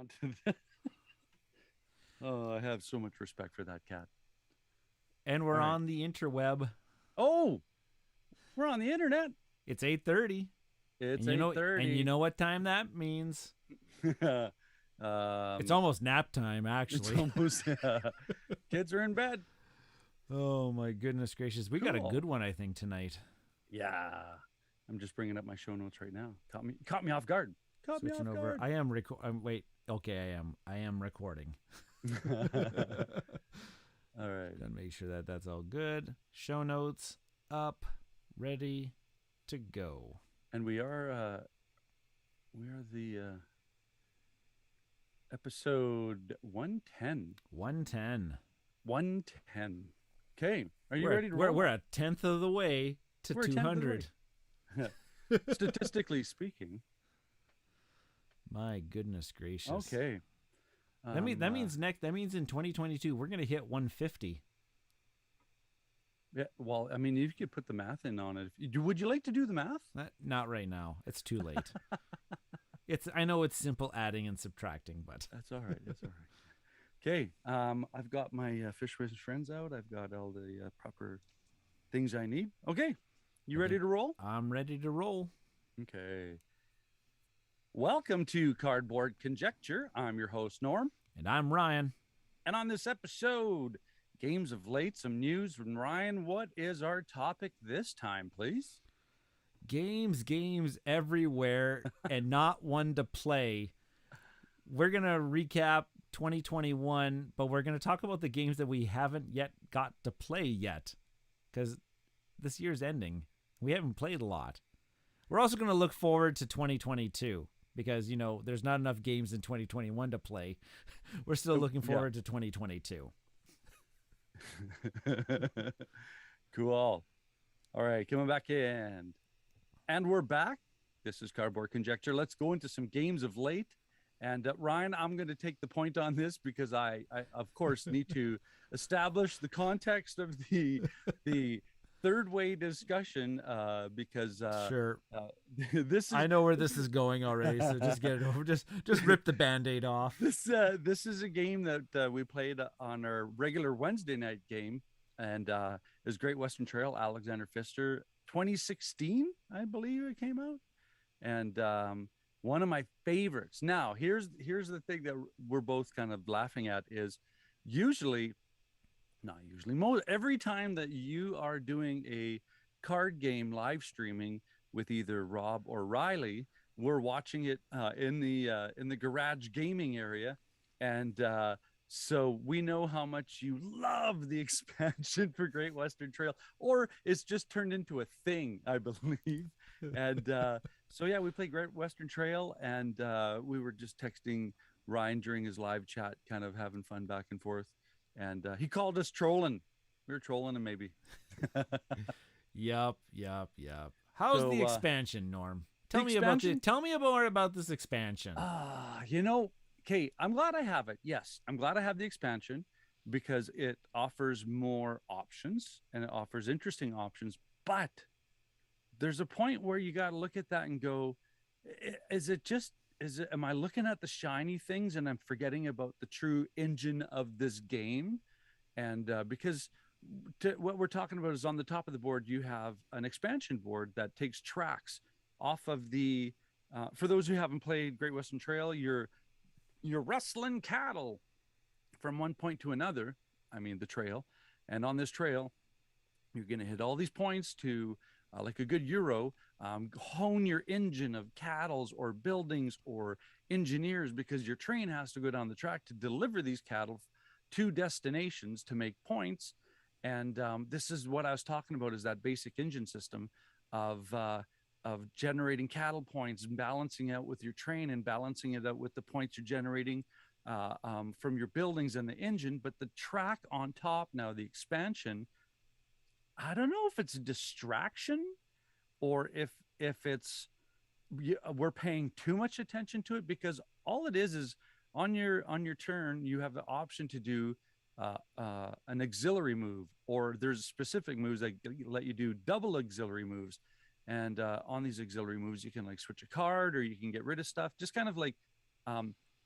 onto the... Oh, I have so much respect for that cat. And All we're right. on the interweb. Oh, we're on the internet. It's 8:30. It's And you 8:30. know what time that means? It's um, almost nap time, it's actually. almost kids are in bed. Oh my goodness gracious. We got a Cool. good one, I think, tonight. Yeah. I'm just bringing up my show notes right now. Caught me off guard. Caught me Switching off over. guard. I am wait. Okay, I am. I am recording. All right. Gotta make sure that that's all good. Show notes up, ready to go. And we are the episode 110. 110. 110. Okay. Are you We're ready to we're roll? we're a tenth of the way to We're a tenth of the 200. way. Statistically speaking. My goodness gracious. Okay. That means in 2022 we're gonna hit 150. Yeah, well, I mean, if you could put the math in on it, would you like to do the math? Not right now. It's too late. I know it's simple adding and subtracting, but That's all right. That's all right. Okay. I've got my Fish with Friends out. I've got all the proper things I need. Okay. You ready to roll? I'm ready to roll. Okay. Welcome to Cardboard Conjecture. I'm your host, Norm. And I'm Ryan. And on this episode, games of late, some news from Ryan. What is our topic this time, please? Games everywhere, and not one to play. We're going to recap 2021, but we're going to talk about the games that we haven't yet got to play yet, because this year's ending. We haven't played a lot. We're also going to look forward to 2022, because, there's not enough games in 2021 to play. We're still looking forward to 2022. Cool. All right, coming back in. And we're back. This is Cardboard Conjecture. Let's go into some games of late. And Ryan, I'm going to take the point on this because I of course, need to establish the context of the third way discussion because Sure. This is, I know where this is going already, so just get it over. Just rip the Band-Aid off. This is a game that we played on our regular Wednesday night game, and it was Great Western Trail, Alexander Pfister, 2016, I believe it came out, and one of my favorites. Now, here's the thing that we're both kind of laughing at is not usually, most every time that you are doing a card game live streaming with either Rob or Riley, we're watching it in the garage gaming area, and so we know how much you love the expansion for Great Western Trail, or it's just turned into a thing, I believe. And so yeah, we played Great Western Trail, and we were just texting Ryan during his live chat, kind of having fun back and forth. And he called us trolling. We were trolling him, maybe. Yup. How's So, the expansion, Norm? Tell me expansion? more about this expansion. Okay, I'm glad I have it. Yes, I'm glad I have the expansion because it offers more options and it offers interesting options. But there's a point where you got to look at that and go, am I looking at the shiny things and I'm forgetting about the true engine of this game? And because what we're talking about is on the top of the board, you have an expansion board that takes tracks off of the, for those who haven't played Great Western Trail, you're rustling cattle from one point to another. I mean, the trail. And on this trail, you're going to hit all these points to, like a good Euro, hone your engine of cattles or buildings or engineers, because your train has to go down the track to deliver these cattle to destinations to make points. And this is what I was talking about, is that basic engine system of generating cattle points and balancing out with your train and balancing it out with the points you're generating from your buildings and the engine. But the track on top now, the expansion, I don't know if it's a distraction or if it's we're paying too much attention to it, because all it is on your turn you have the option to do an auxiliary move, or there's specific moves that let you do double auxiliary moves. And on these auxiliary moves, you can like switch a card or you can get rid of stuff, just kind of like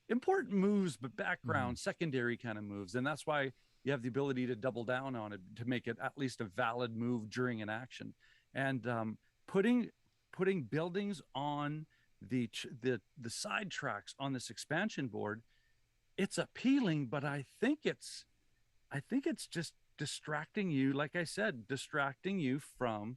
important moves, but Mm-hmm. background, secondary kind of moves. And that's why you have the ability to double down on it to make it at least a valid move during an action. And putting putting buildings on the side tracks on this expansion board, it's appealing, but I think it's just distracting you, like I said, distracting you from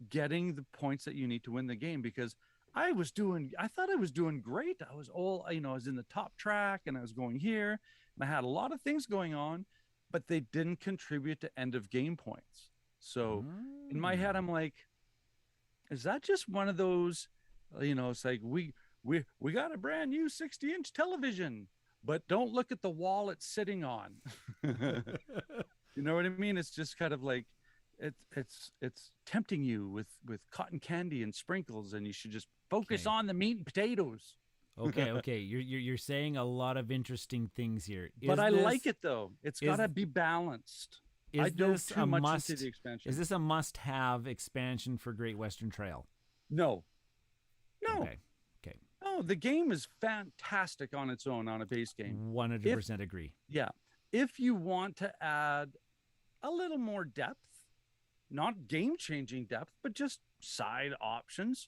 getting the points that you need to win the game. Because I thought I was doing great. I was all, I was in the top track and I was going here and I had a lot of things going on, but they didn't contribute to end of game points. So in my head, Mm. I'm like, is that just one of those, it's like we got a brand new 60-inch television, but don't look at the wall it's sitting on. You know what I mean? It's just kind of like it's tempting you with cotton candy and sprinkles, and you should just focus Okay. on the meat and potatoes. Okay. Okay. You're saying a lot of interesting things here. But I like it though. It's got is to be balanced. I is dove this too a much into the must? Is expansion. this a must-have expansion for Great Western Trail? No, no, Okay. Okay. no. The game is fantastic on its own on a base game. If 100% agree. Yeah, if you want to add a little more depth, not game changing depth, but just side options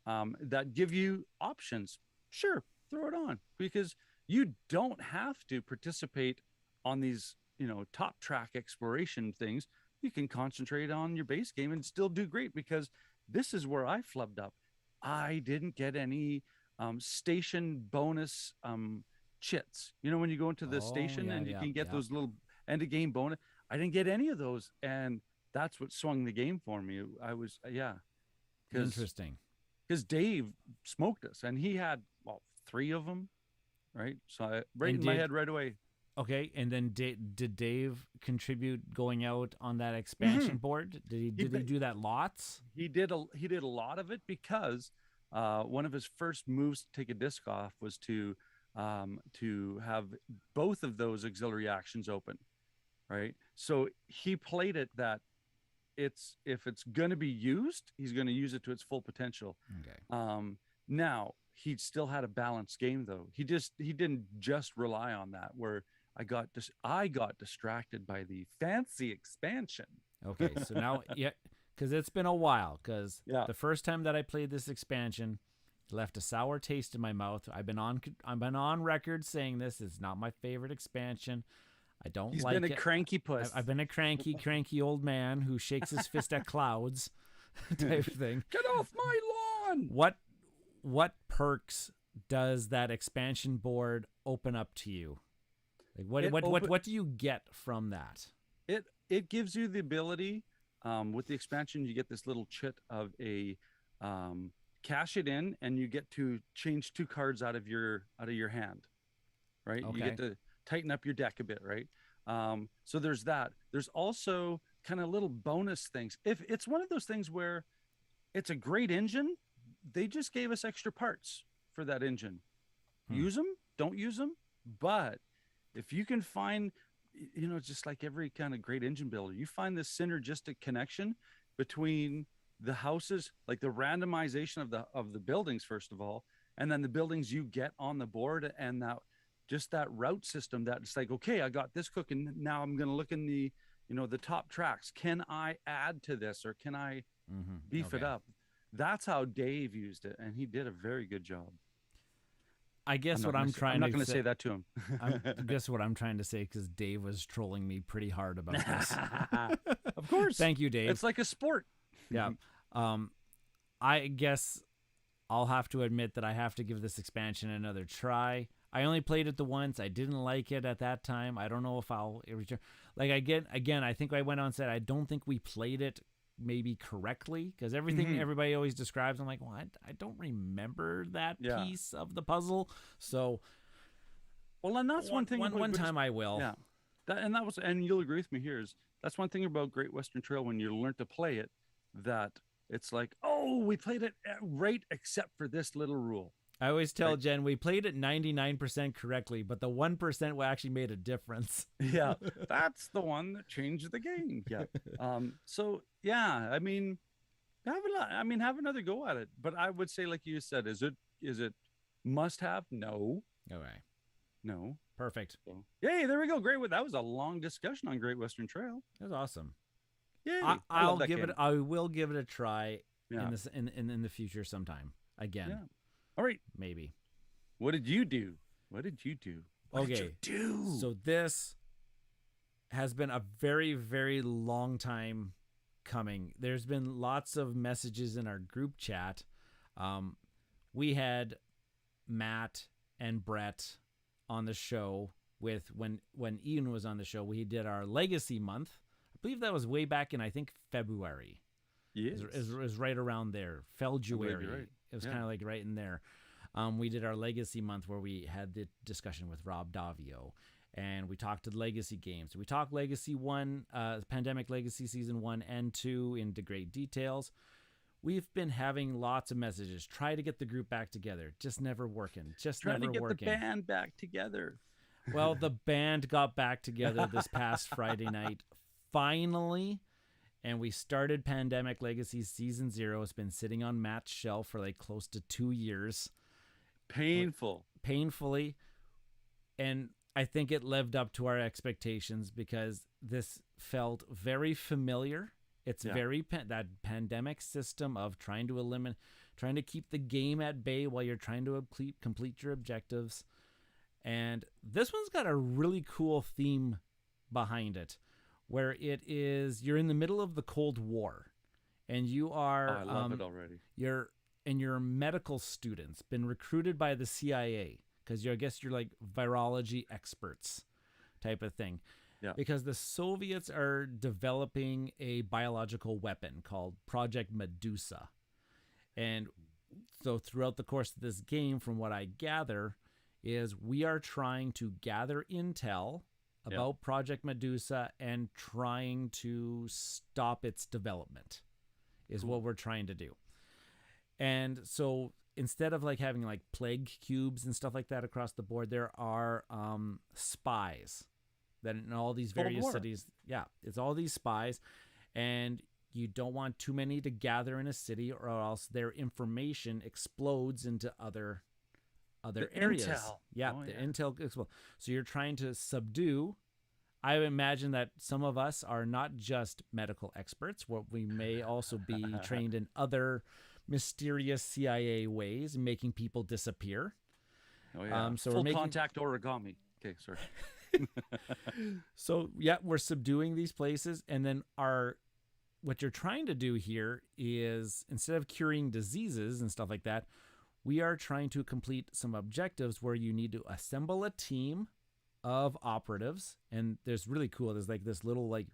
that give you options. Sure, throw it on because you don't have to participate on these, top track exploration things. You can concentrate on your base game and still do great because this is where I flubbed up. I didn't get any station bonus chits. You know, when you go into the Oh station yeah, and you yeah, can get yeah. those little end of game bonus. I didn't get any of those. And that's what swung the game for me. I was, yeah, because Interesting. Dave smoked us and he had, well, three of them, right? So right And in my head right away. okay, and then did Dave contribute going out on that Mm-hmm. expansion board? He Did he do that lots? he did a lot of it because one of his first moves to take a disc off was to have both of those auxiliary actions open, right? So he played it that it's if it's going to be used, he's going to use it to its full potential. Okay. Now he still had a balanced game though. He didn't just rely on that. Where I got distracted by the fancy expansion. Okay, so now, yeah, because it's been a while. Because Yeah, the first time that I played this expansion, it left a sour taste in my mouth. I've been on record saying this is not my favorite expansion. I don't he's been like a it. cranky puss. I've been a cranky old man who shakes his fist at clouds, type of thing. Get off my lawn! What perks does that expansion board open up to you? Like what do you get from that? It gives you the ability with the expansion. You get this little chit of a cash it in, and you get to change two cards out of your hand, right? You Okay. get to tighten up your deck a bit, right? So there's that. There's also kind of little bonus things. If it's one of those things where it's a great engine, they just gave us extra parts for that engine. Hmm. Use them, don't use them, but if you can find, just like every kind of great engine builder, you find this synergistic connection between the houses, like the randomization of the buildings first of all, and then the buildings you get on the board, and that just that route system that it's like, okay, I got this cooking, now I'm going to look in the top tracks, can I add to this or can I beef it Okay. up? That's how Dave used it, and he did a very good job. I guess what I'm I'm trying not to going to say. say that to him. I'm guess what I'm trying to say because Dave was trolling me pretty hard about this. Of course. Thank you, Dave. It's like a sport. Yeah. Um, I guess I'll have to admit that I have to give this expansion another try. I only played it the once. I didn't like it at that time. I don't know if I'll return. Like again, I think I went on and said I don't think we played it maybe correctly because everything everybody always describes. I'm like, well, I don't remember that Yeah. piece of the puzzle. So Well, and that's one thing. one time I will. Yeah. And you'll agree with me here is that's one thing about Great Western Trail when you learn to play it, that it's like, oh, we played it right except for this little rule. I always tell Right. Jen we played it 99% correctly, but the 1% actually made a difference. Yeah, that's the one that changed the game. Yeah. So yeah, I mean, have another go at it. But I would say, like you said, is it must have? No. Okay. No. Perfect. So, yay, there we go. Great. That was a long discussion on Great Western Trail. That was awesome. Yay. I I'll love that give game. it. I will give it a try Yeah. in this in the future sometime. Again, Yeah. All right. maybe. What did you do? What did you do? What did you do? So this has been a very, very long time coming. There's been lots of messages in our group chat. We had Matt and Brett on the show with when Ian was on the show. We did our Legacy Month. I believe that was way back in, I think, February. Yes. It was right around there. Felguary. Right. It was kind of like right in there. We did our Legacy Month where we had the discussion with Rob Davio, and we talked to Legacy games. We talked Legacy 1, Pandemic Legacy Season 1 and 2 into great details. We've been having lots of messages. Try to get the group back together. Just never working. Trying to get the band back together. Well, the band got back together this past Friday night, finally. And we started Pandemic Legacy Season 0. It's been sitting on Matt's shelf for like close to 2 years. Painfully. And I think it lived up to our expectations because this felt very familiar. It's very that pandemic system of trying to keep the game at bay while you're trying to complete your objectives. And this one's got a really cool theme behind it, where you're in the middle of the Cold War, and you are I love it already. You're medical students, been recruited by the CIA because I guess you're like virology experts type of thing. Yeah. Because the Soviets are developing a biological weapon called Project Medusa. And so throughout the course of this game, from what I gather, is we are trying to gather intel about Project Medusa and trying to stop its development is what we're trying to do. And so instead of like having like plague cubes and stuff like that across the board, there are spies that in all these various cities. Yeah, it's all these spies, and you don't want too many to gather in a city or else their information explodes into other areas. Intel. Yeah, the intel explodes. So you're trying to subdue. I imagine that some of us are not just medical experts. We may also be trained in other mysterious CIA ways, making people disappear. Oh yeah. So full contact origami. Okay, sorry. So yeah, we're subduing these places, and then what you're trying to do here is, instead of curing diseases and stuff like that, we are trying to complete some objectives where you need to assemble a team of operatives. And there's really cool. There's like this little like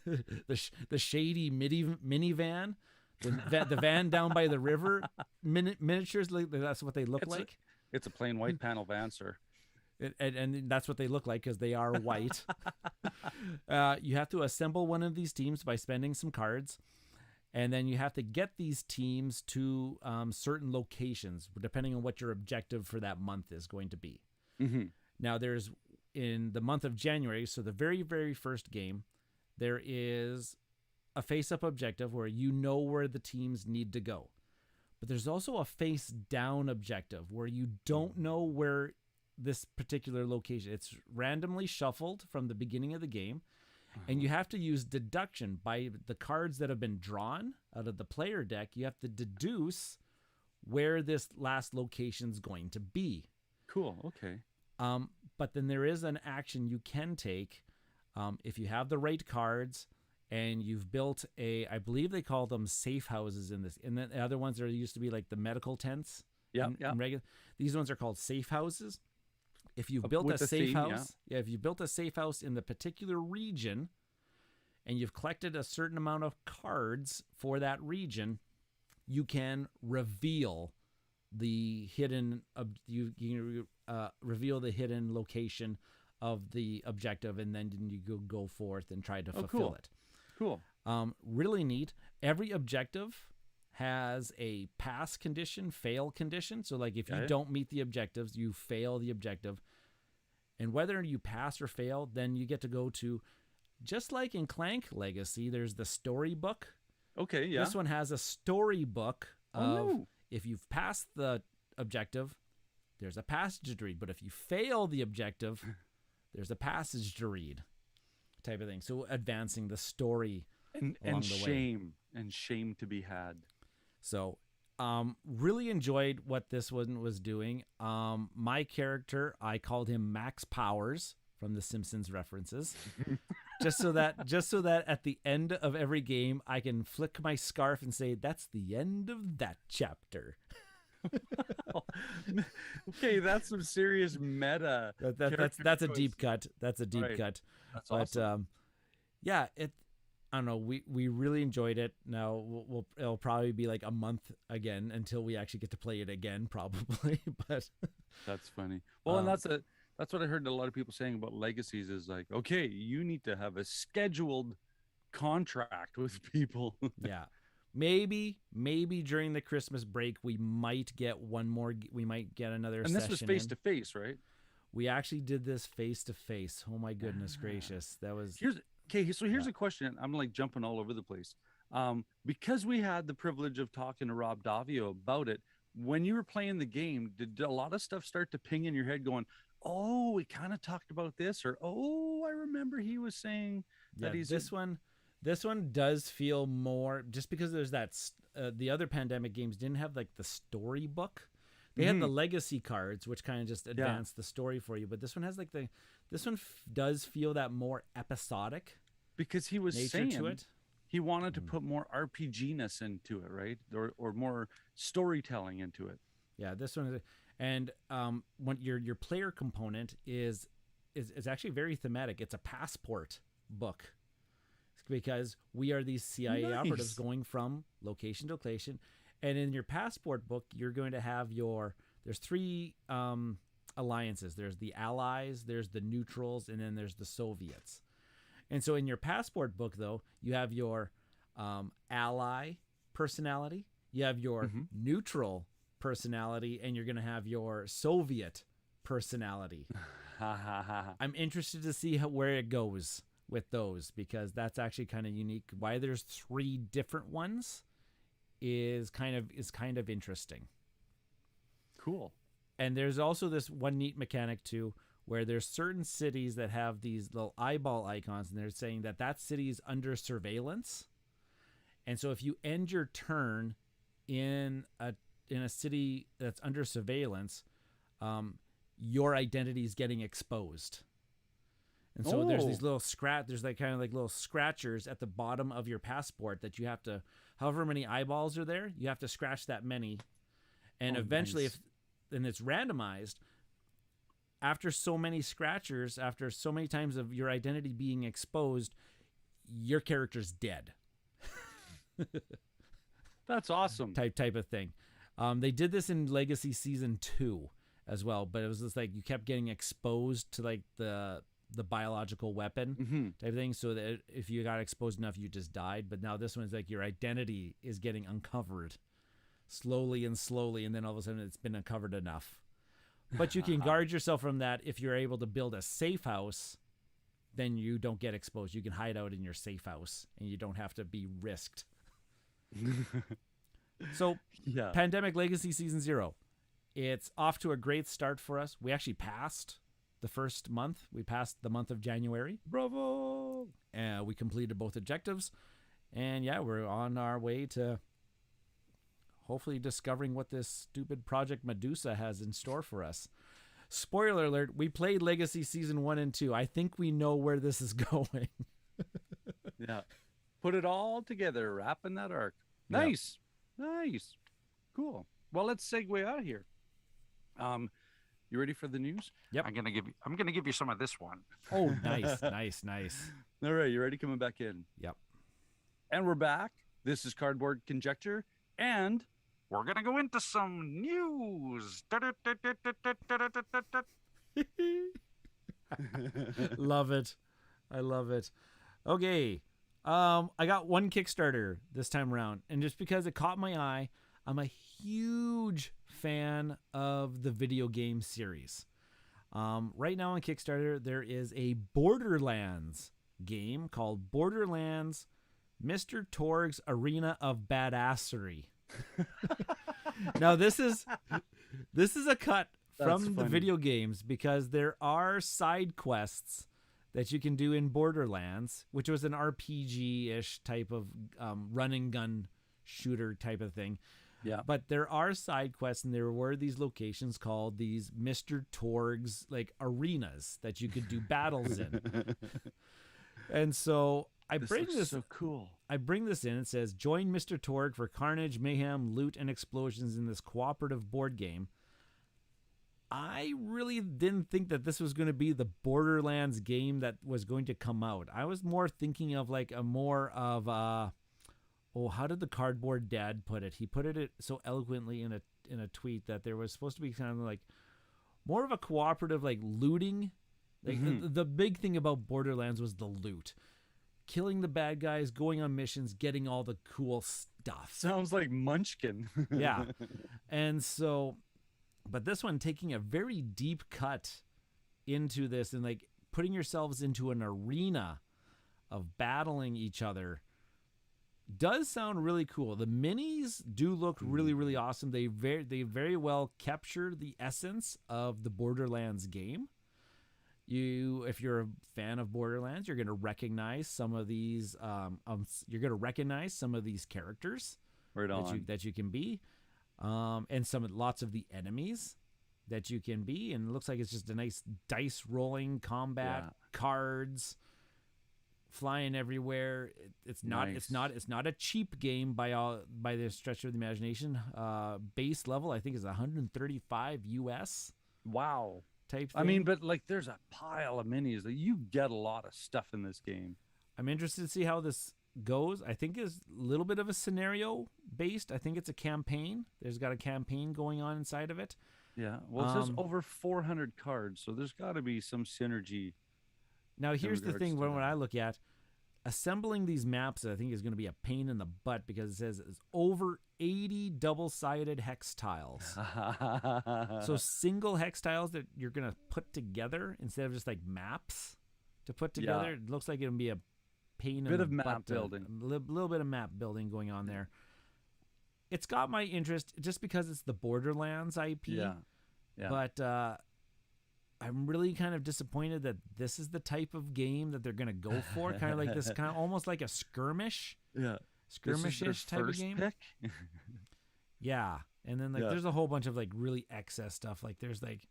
the shady minivan, the van down by the river, miniatures. That's what they look like. It's a plain white panel van, sir. And that's what they look like because they are white. You have to assemble one of these teams by spending some cards. And then you have to get these teams to certain locations, depending on what your objective for that month is going to be. Mm-hmm. Now, there's in the month of January, so the very, very first game, there is a face-up objective where you know where the teams need to go. But there's also a face-down objective where you don't know where this particular location. It's randomly shuffled from the beginning of the game, and you have to use deduction by the cards that have been drawn out of the player deck. You have to deduce where this last location's going to be. Cool. Okay. But then there is an action you can take if you have the right cards and you've built I believe they call them safe houses in this. And then the other ones used to be like the medical tents. Yeah. These ones are called safe houses. If you've built a safe house, if you built a safe house in the particular region and you've collected a certain amount of cards for that region, you can reveal the hidden reveal the hidden location of the objective, and then you go forth and try to fulfill it. Cool. Really neat. Every objective has a pass condition, fail condition. So like if you don't meet the objectives, you fail the objective. And whether you pass or fail, then you get to go to, just like in Clank Legacy, there's the storybook. Okay, yeah. This one has a storybook of if you've passed the objective, there's a passage to read. But if you fail the objective, there's a passage to read, type of thing. So advancing the story and along the way. And shame to be had. So really enjoyed what this one was doing. My character, I called him Max Powers from the Simpsons references. just so that at the end of every game I can flick my scarf and say, that's the end of that chapter. Okay, that's some serious meta. That's a deep cut. That's a deep cut. That's awesome. Yeah, I don't know. We really enjoyed it. Now it'll probably be like a month again until we actually get to play it again, probably. But that's funny. Well, and that's what I heard a lot of people saying about Legacies is like, okay, you need to have a scheduled contract with people. Yeah. Maybe during the Christmas break we might get another and session. This was face to face, right? We actually did this face to face. Oh my goodness gracious. That was Here's a question. I'm like jumping all over the place. Because we had the privilege of talking to Rob Davio about it, when you were playing the game, did a lot of stuff start to ping in your head going, oh, we kind of talked about this, or oh, I remember he was saying that he's this one does feel more, just because there's that the other Pandemic games didn't have like the storybook. They had the legacy cards, which kind of just advanced the story for you. But this one has like does feel that more episodic, because he was nature saying to it. He wanted to put more RPG-ness into it, right? Or more storytelling into it. Yeah, this one is, and when your player component is actually very thematic. It's a passport book, because we are these CIA operatives going from location to location. And in your passport book, you're going to have there's three alliances. There's the Allies, there's the Neutrals, and then there's the Soviets. And so in your passport book, though, you have your ally personality, you have your neutral personality, and you're going to have your Soviet personality. I'm interested to see where it goes with those, because that's actually kind of unique. Why there's three different ones is kind of interesting. Cool. And there's also this one neat mechanic too, where there's certain cities that have these little eyeball icons, and they're saying that city is under surveillance. And so if you end your turn in a city that's under surveillance, your identity is getting exposed. And so there's these little there's like kind of like little scratchers at the bottom of your passport that you have to, however many eyeballs are there, you have to scratch that many. And eventually, and it's randomized, after so many scratchers, after so many times of your identity being exposed, your character's dead. That's awesome. Type of thing. They did this in Legacy Season 2 as well, but it was just like you kept getting exposed to like the biological weapon type of thing, so that if you got exposed enough, you just died. But now this one's like your identity is getting uncovered slowly, and then all of a sudden it's been uncovered enough. But you can guard yourself from that if you're able to build a safe house. Then you don't get exposed. You can hide out in your safe house, and you don't have to be risked. So, Pandemic Legacy Season 0. It's off to a great start for us. We actually passed the first month. We passed the month of January. Bravo! We completed both objectives. And yeah, we're on our way to hopefully discovering what this stupid Project Medusa has in store for us. Spoiler alert, we played Legacy Season 1 and 2. I think we know where this is going. Yeah. Put it all together, wrapping that arc. Nice. Yep. Nice. Cool. Well, let's segue out of here. You ready for the news? Yep. I'm gonna give you some of this one. Oh, nice. All right, you ready? Coming back in. Yep. And we're back. This is Cardboard Conjecture, and we're gonna go into some news. Love it. I love it. Okay. I got one Kickstarter this time around, and just because it caught my eye, I'm a huge fan of the video game series. Right now on Kickstarter, there is a Borderlands game called Borderlands Mr. Torg's Arena of Badassery. Now, this is a cut That's from the funny. video games, because there are side quests that you can do in Borderlands, which was an RPG-ish type of run and gun shooter type of thing. Yeah. But there are side quests, and there were these locations called these Mr. Torg's like arenas that you could do battles in. And so I This bring looks this so cool. I bring this in. It says, join Mr. Torg for carnage, mayhem, loot, and explosions in this cooperative board game. I really didn't think that this was going to be the Borderlands game that was going to come out. I was more thinking of like a more of how did the Cardboard Dad put it? He put it so eloquently in a tweet that there was supposed to be kind of like more of a cooperative like looting. Like the big thing about Borderlands was the loot. Killing the bad guys, going on missions, getting all the cool stuff. Sounds like Munchkin. Yeah. And so, but this one taking a very deep cut into this and like putting yourselves into an arena of battling each other does sound really cool. The minis do look really, really awesome. They very well capture the essence of the Borderlands game. If you're a fan of Borderlands, you're going to recognize some of these. You're going to recognize some of these characters Right on. that you can be, and lots of the enemies that you can be. And it looks like it's just a nice dice rolling combat, cards flying everywhere. It's not a cheap game by the stretch of the imagination. Base level I think is 135 US. Wow. Type thing. I mean, but like there's a pile of minis that you get a lot of stuff in this game. I'm interested to see how this goes. I think it's a little bit of a scenario based. I think it's a campaign. There's got a campaign going on inside of it. Yeah. Well, it says over 400 cards, so there's got to be some synergy. Now, here's the thing when that. I look at assembling these maps, I think is going to be a pain in the butt because it says it's over 80 double-sided hex tiles. So single hex tiles that you're going to put together instead of just like maps to put together. Yeah. It looks like it'll be a pain in the Bit of butt. map building. A little bit of map building going on there. It's got my interest just because it's the Borderlands IP. Yeah. But I'm really kind of disappointed that this is the type of game that they're going to go for. Kind of like this, kind of almost like a skirmish. Yeah. Skirmish-ish type of game. Pick? Yeah. And then like there's a whole bunch of like really excess stuff. Like there's like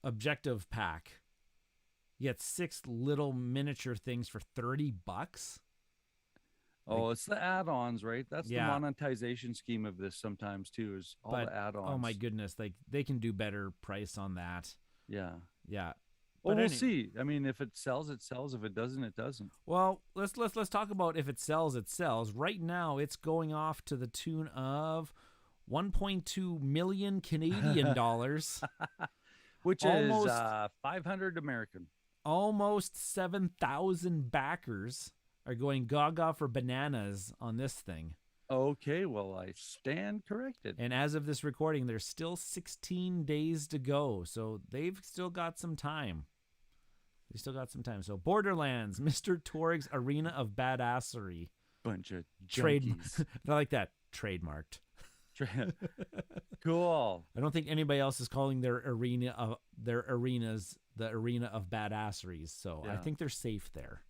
objective pack. You get 6 little miniature things for $30. Oh, it's the add-ons, right? That's Yeah. the monetization scheme of this sometimes too, is all the add-ons. Oh my goodness, like they can do better price on that. Yeah. Yeah. Well, But we'll see. I mean, if it sells, it sells. If it doesn't, it doesn't. Well, let's talk about if it sells, it sells. Right now, it's going off to the tune of 1.2 million Canadian dollars, Which Almost- is 500 American. almost 7,000 backers are going gaga for bananas on this thing. Okay, well, I stand corrected. And as of this recording, there's still 16 days to go. So they've still got some time. So Borderlands, Mr. Torg's Arena of Badassery. Bunch of Trade. junkies. I like that. Trademarked. Cool. I don't think anybody else is calling their arenas the Arena of Badasseries. So I Yeah. think they're safe there.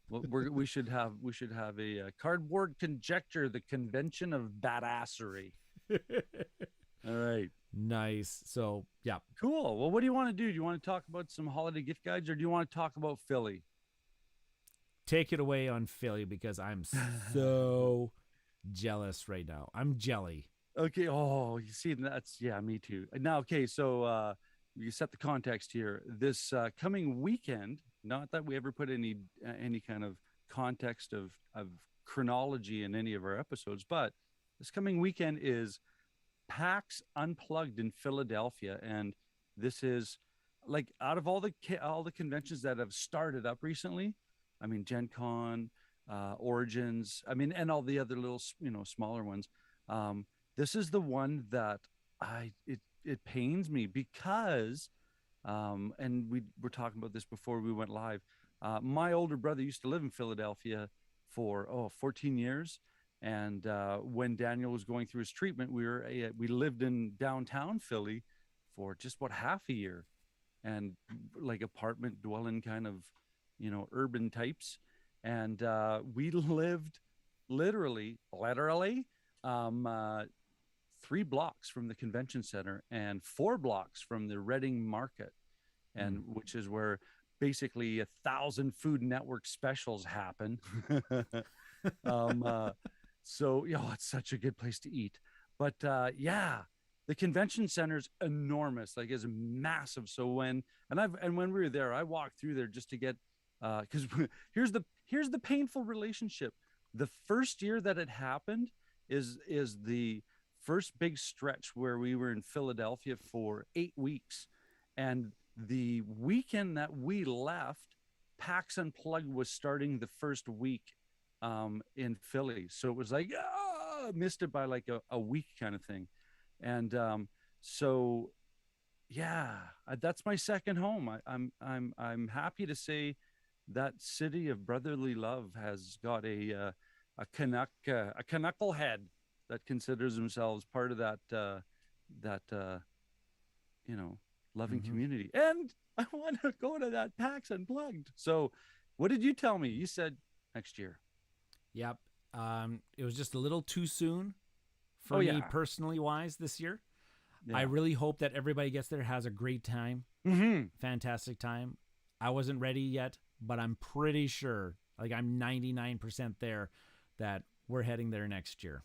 Well, we should have a Cardboard Conjecture, the convention of badassery. All right. Nice. So yeah. Cool. Well, what do you want to do? Do you want to talk about some holiday gift guides, or do you want to talk about Philly? Take it away on Philly because I'm so jealous right now. I'm jelly. Okay. Oh, you see, that's me too. Now, okay, so you set the context here. This coming weekend, not that we ever put any kind of context of chronology in any of our episodes, but this coming weekend is PAX Unplugged in Philadelphia, and this is like out of all the conventions that have started up recently. I mean, Gen Con, Origins. I mean, and all the other little smaller ones. This is the one that it pains me because, and we were talking about this before we went live. My older brother used to live in Philadelphia for 14 years. And when Daniel was going through his treatment, we lived in downtown Philly, for just what, half a year, and like apartment dwelling kind of, urban types. And we lived literally, um, uh, 3 blocks from the convention center and 4 blocks from the Reading Market, and which is where basically 1,000 Food Network specials happen. So it's such a good place to eat. But yeah, the convention center's enormous, like it's massive. So when we were there, I walked through there just to get because here's the painful relationship. The first year that it happened is the first big stretch where we were in Philadelphia for 8 weeks, and the weekend that we left, PAX Unplugged was starting the first week in Philly. So it was like, missed it by like a week kind of thing. And so, yeah, that's my second home. I'm happy to say that city of brotherly love has got a Canuckle head that considers themselves part of that loving community. And I want to go to that PAX Unplugged. So, what did you tell me? You said next year. Yep. It was just a little too soon for me personally wise this year. Yeah. I really hope that everybody gets there, has a great time. Fantastic time. I wasn't ready yet, but I'm pretty sure, like I'm 99% there, that we're heading there next year.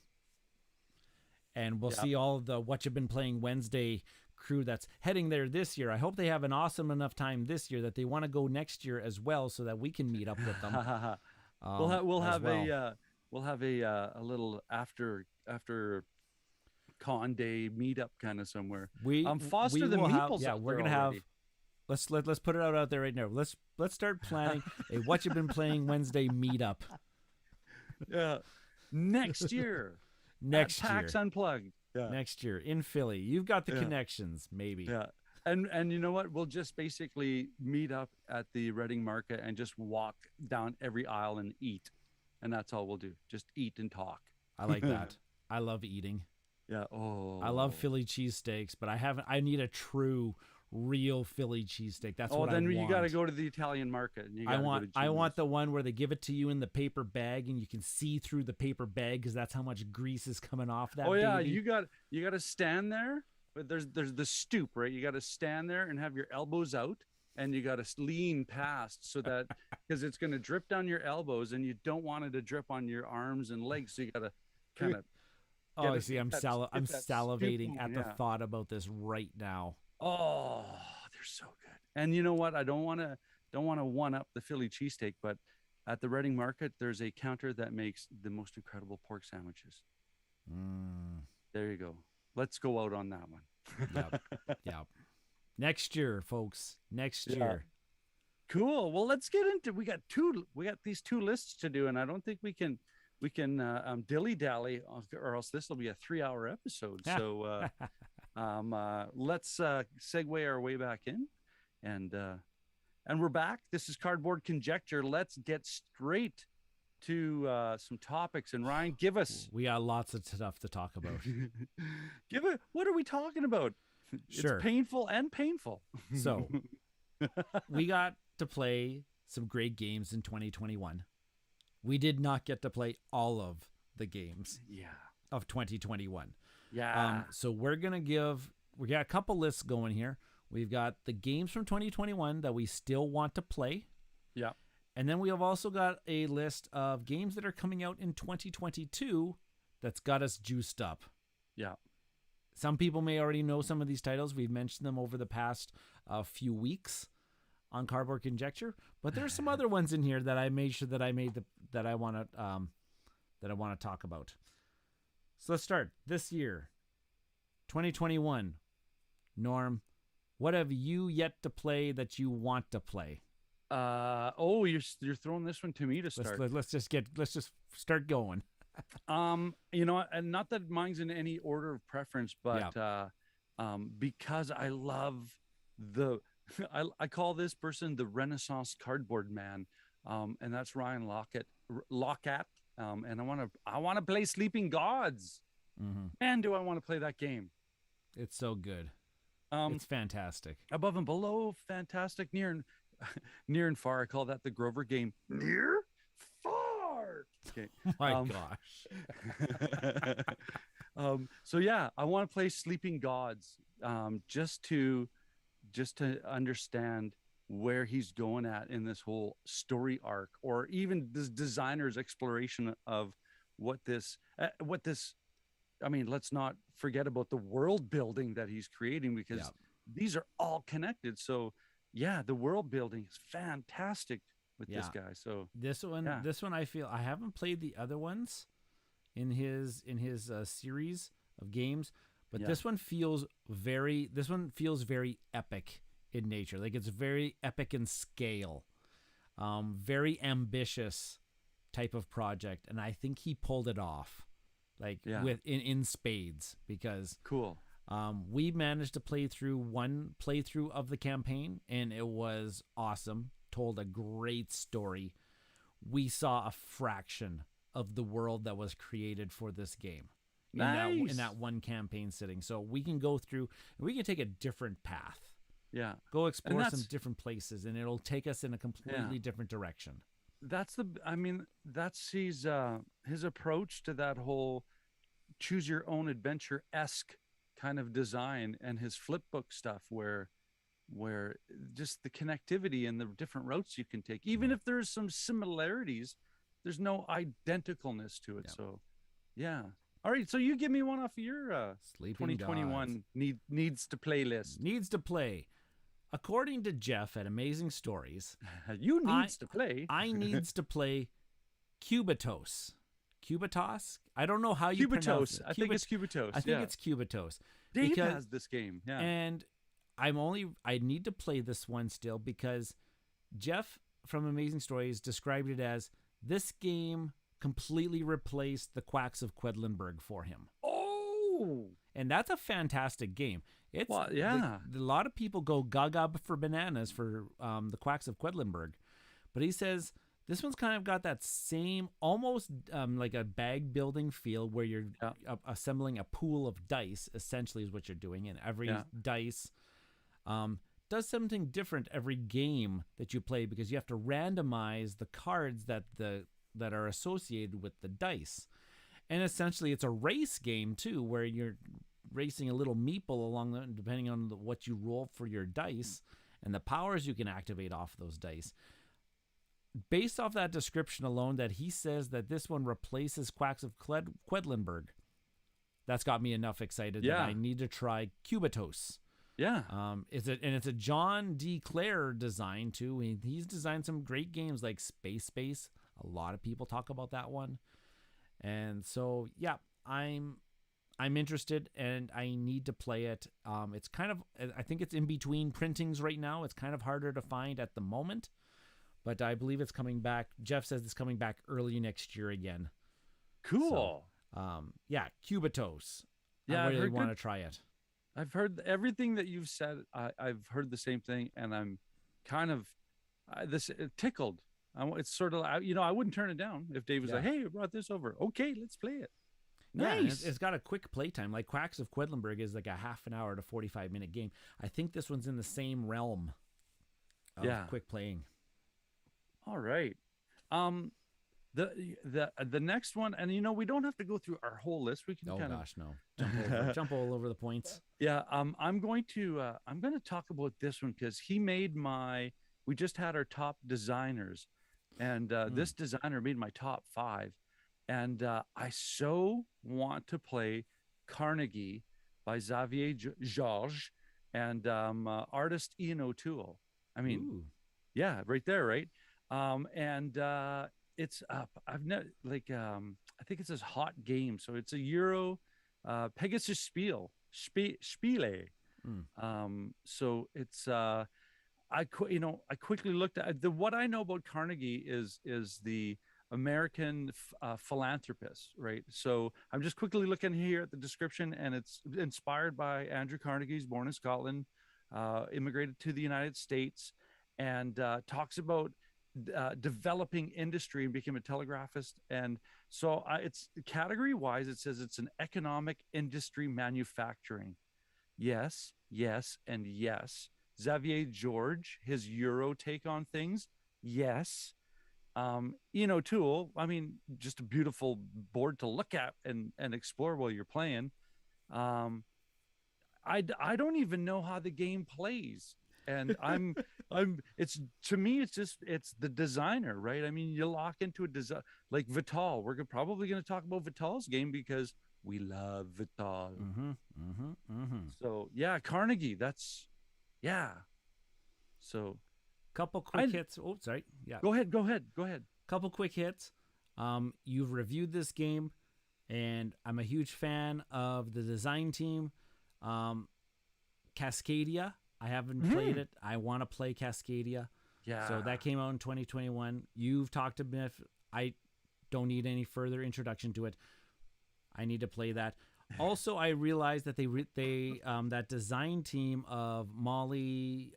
And we'll see all the What You've Been Playing Wednesday crew that's heading there this year. I hope they have an awesome enough time this year that they want to go next year as well, so that we can meet up with them. We'll have a little after con day meetup kind of somewhere. Foster the Meeples. We're gonna have. Let's put it out there right now. Let's start planning a What You've Been Playing Wednesday meetup. Yeah, next year. Next year, PAX Unplugged. Yeah. Next year in Philly. You've got the connections, maybe. Yeah. And you know what? We'll just basically meet up at the Reading Market and just walk down every aisle and eat. And that's all we'll do. Just eat and talk. I like that. I love eating. Yeah. Oh. I love Philly cheesesteaks, but I need a true, real Philly cheesesteak. That's what I want. Then you got to go to the Italian Market. And I want the one where they give it to you in the paper bag and you can see through the paper bag because that's how much grease is coming off that. Oh yeah, baby. You got to stand there. But there's the stoop, right? You got to stand there and have your elbows out, and you got to lean past so that because it's going to drip down your elbows, and you don't want it to drip on your arms and legs. So you got to kind of. Oh, I see. I'm salivating at the thought about this right now. Oh, they're so good. And you know what? I don't want to one up the Philly cheesesteak, but at the Reading Market, there's a counter that makes the most incredible pork sandwiches. There you go. Let's go out on that one. Yep. Next year, folks. Next year. Cool. Well, let's get into. We got these 2 lists to do, and I don't think we can dilly dally, or else this will be a 3-hour episode. So let's segue our way back in, and we're back. This is Cardboard Conjecture. Let's get straight to some topics. And Ryan, give us. We got lots of stuff to talk about. What are we talking about? Sure. It's painful and painful. So we got to play some great games in 2021. We did not get to play all of the games of 2021. Yeah. So we got a couple lists going here. We've got the games from 2021 that we still want to play. Yeah. And then we have also got a list of games that are coming out in 2022 that's got us juiced up. Yeah. Some people may already know some of these titles. We've mentioned them over the past few weeks on Cardboard Conjecture, but there's some other ones in here that I made sure that I want to talk about. So let's start this year, 2021. Norm, what have you yet to play that you want to play? You're throwing this one to me to start. Let's just start going. And not that mine's in any order of preference, but because I love I call this person the Renaissance cardboard man, and that's Ryan Lockat. And I want to play Sleeping Gods. Man, do I want to play that game? It's so good. Um, It's fantastic. Above and below, fantastic. Near and near and far. I call that the Grover game. Near, far. Okay. Oh my Um, gosh. so yeah, I want to play Sleeping Gods, just to understand where he's going at in this whole story arc, or even this designer's exploration of what this. I mean, let's not forget about the world building that he's creating, Yeah. because these are all connected. So yeah, the world building is fantastic with this Yeah. guy. So This one, yeah, I feel I haven't played the other ones in his series of games, but yeah, this one feels very epic in nature. Like it's very epic in scale, very ambitious type of project, and I think he pulled it off, like yeah, with in spades, because cool. we managed to play through one playthrough of the campaign, and it was awesome. Told a great story. We saw a fraction of the world that was created for this game in Nice. that one campaign sitting. So we can go through and we can take a different path. Yeah. Go And explore some different places, and it'll take us in a completely yeah, different direction. I mean, that's his approach to that whole choose your own adventure esque kind of design, and his flip book stuff, where just the connectivity and the different routes you can take, even if there's some similarities, there's no identicalness to it. Yeah. So yeah. All right, so you give me one off of your Sleeping Gods 2021 needs to play list. needs to play. According to Jeff at Amazing Stories, You I needs to play. I needs to play Cubitos. Cubitos? I don't know how you pronounce Cubitos. it. I think it's Cubitos. I think Yeah. it's Cubitos. Dave because has this game. Yeah. and I need to play this one still because Jeff from Amazing Stories described it as this game completely replaced the Quacks of Quedlinburg for him. Oh. And that's a fantastic game. It's Well, yeah. a lot of people go gaga for bananas for the Quacks of Quedlinburg, but he says this one's kind of got that same almost like a bag building feel where you're Yeah. assembling a pool of dice. Essentially, is what you're doing, and every Yeah. dice does something different every game that you play because you have to randomize the cards that are associated with the dice. And essentially, it's a race game too, where you're racing a little meeple along depending on what you roll for your dice and the powers you can activate off those dice. Based off that description alone, that he says that this one replaces Quacks of Quedlinburg, that's got me enough excited that I need to try Cubitos. Yeah. It's a John D. Clare design too. He's designed some great games like Space. A lot of people talk about that one. And so, yeah, I'm interested and I need to play it. It's kind of, I think it's in between printings right now. It's kind of harder to find at the moment, but I believe it's coming back. Jeff says it's coming back early next year again. Cool. So, yeah, Cubitos. Yeah, I I've really heard want to try it. I've heard everything that you've said. I've heard the same thing, and I'm kind of tickled. It's sort of, I wouldn't turn it down if Dave was like, "Hey, I brought this over. Okay, let's play it." Yeah, Nice. it's got a quick playtime. Like Quacks of Quedlinburg is like a half an hour to 45-minute game. I think this one's in the same realm of quick playing. All right. The next one, and we don't have to go through our whole list. We can No, jump all over the points. Yeah. I'm going to talk about this one because we just had our top designers, and this designer made my top 5, and I so want to play Carnegie by Xavier Georges and artist Ian O'Toole. I mean, Ooh. yeah, right there, right? And it's up. I've never I think it's this hot game. So it's a Euro Pegasus Spiele. So it's I quickly looked at what I know about Carnegie is the American philanthropist, right? So I'm just quickly looking here at the description, and it's inspired by Andrew Carnegie. He's born in Scotland, immigrated to the United States, and talks about developing industry and became a telegraphist. And so it's category wise, it says it's an economic industry manufacturing. Yes, yes, and yes. Xavier George, his Euro take on things, yes. Tool, I mean, just a beautiful board to look at and explore while you're playing. Um, I don't even know how the game plays, and it's to me it's just it's the designer, right? I mean, you lock into a design like Vital. We're probably going to talk about Vital's game because we love Vital. Mm-hmm. Mm-hmm. Mm-hmm. So yeah, Carnegie. That's yeah. So Couple quick I hits. Oh, sorry. Yeah. go ahead, go ahead, go ahead. Couple quick hits. You've reviewed this game, and I'm a huge fan of the design team. Cascadia. I haven't played it. I want to play Cascadia. Yeah. So that came out in 2021. You've talked about. I don't need any further introduction to it. I need to play that. Also, I realized that they that design team of Molly,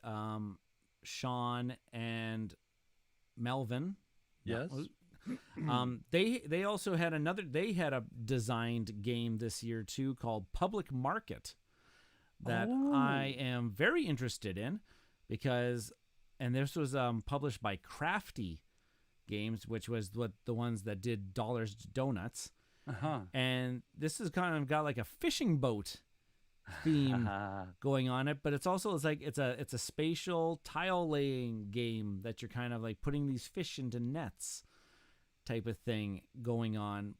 Sean, and Melvin. Yes. They also had a designed game this year too called Public Market that I am very interested in because, and this was published by Crafty Games, which was the ones that did Dollars Donuts. And this has kind of got like a fishing boat theme going on it, but it's a spatial tile laying game that you're kind of like putting these fish into nets type of thing going on.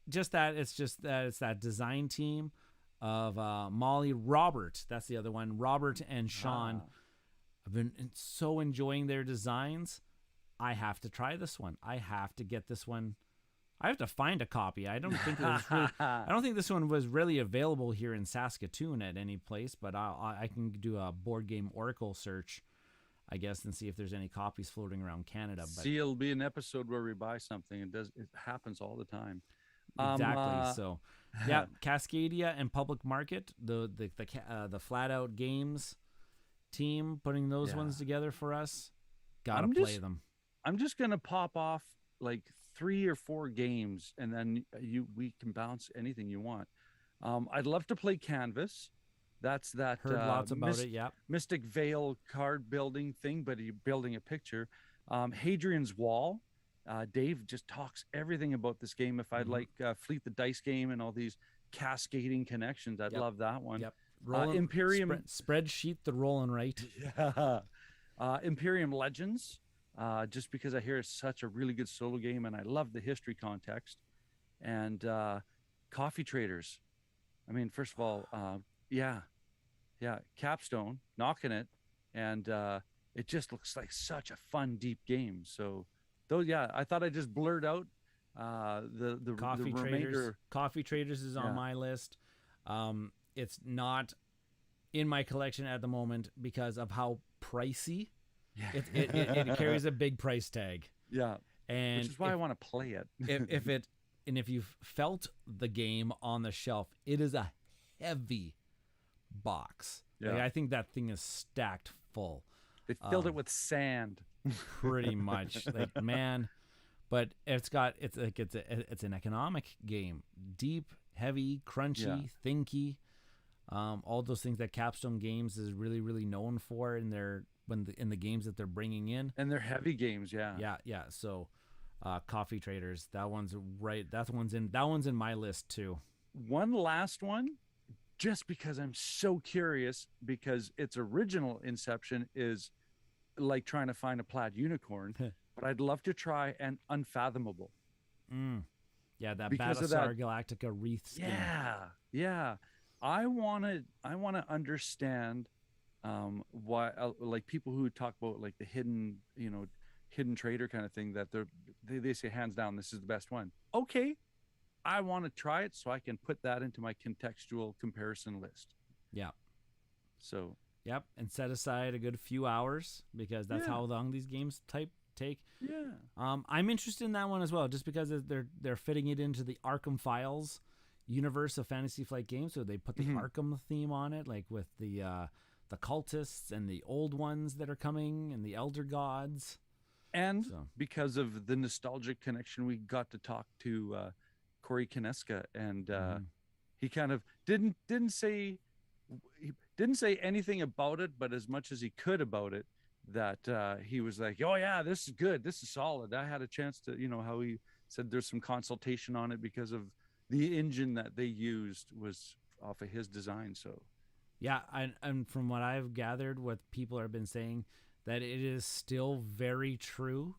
It's that design team of Molly, Robert, that's the other one, Robert and Sean. I've been so enjoying their designs. I have to try this one. I have to get this one. I have to find a copy. I don't think this one was really available here in Saskatoon at any place, but I can do a board game Oracle search, I guess, and see if there's any copies floating around Canada. But see, it'll be an episode where we buy something. It happens all the time. Exactly. So, yeah, Cascadia and Public Market, the Flat Out Games team putting those ones together for us. Gotta play them. I'm just gonna pop off like 3 or 4 games, and then we can bounce anything you want. I'd love to play Canvas. That's that. Heard lots about it. Yeah. Mystic Vale card building thing, but you're building a picture. Hadrian's Wall. Dave just talks everything about this game. If I'd like Fleet the Dice game and all these cascading connections, I'd love that one. Yep. Imperium spreadsheet, the rolling right. Yeah. Imperium Legends. Just because I hear it's such a really good solo game and I love the history context. And Coffee Traders. I mean, first of all, Capstone, knocking it. And it just looks like such a fun, deep game. So, I thought I'd just blurt out the Coffee the Traders. Coffee Traders is on my list. It's not in my collection at the moment because of how pricey. It carries a big price tag. Yeah, and which is why I want to play it. if you've felt the game on the shelf, it is a heavy box. Yeah, like, I think that thing is stacked full. They filled it with sand, pretty much. Like, man, but it's an economic game, deep, heavy, crunchy, thinky. All those things that Capstone Games is really, really known for in the games that they're bringing in, and they're heavy games. Yeah. So, Coffee Traders, that one's right. That one's in my list too. One last one, just because I'm so curious, because its original inception is like trying to find a plaid unicorn, but I'd love to try an Unfathomable. Yeah, that Battlestar Galactica wreath skin. Yeah. I want to understand why, like, people who talk about like the hidden trader kind of thing, that they say hands down this is the best one. Okay, I want to try it so I can put that into my contextual comparison list. Yeah. So. Yep, and set aside a good few hours because that's how long these games take. Yeah. I'm interested in that one as well, just because they're fitting it into the Arkham Files universe of Fantasy Flight Games, so they put the Arkham theme on it, like with the cultists and the old ones that are coming and the elder gods. And because of the nostalgic connection, we got to talk to Corey Kineska, and he kind of didn't say he didn't say anything about it, but as much as he could about it, that he was like, "Oh yeah, this is good. This is solid." I had a chance to, how he said there's some consultation on it because of the engine that they used was off of his design. So Yeah, and from what I've gathered, what people have been saying, that it is still very true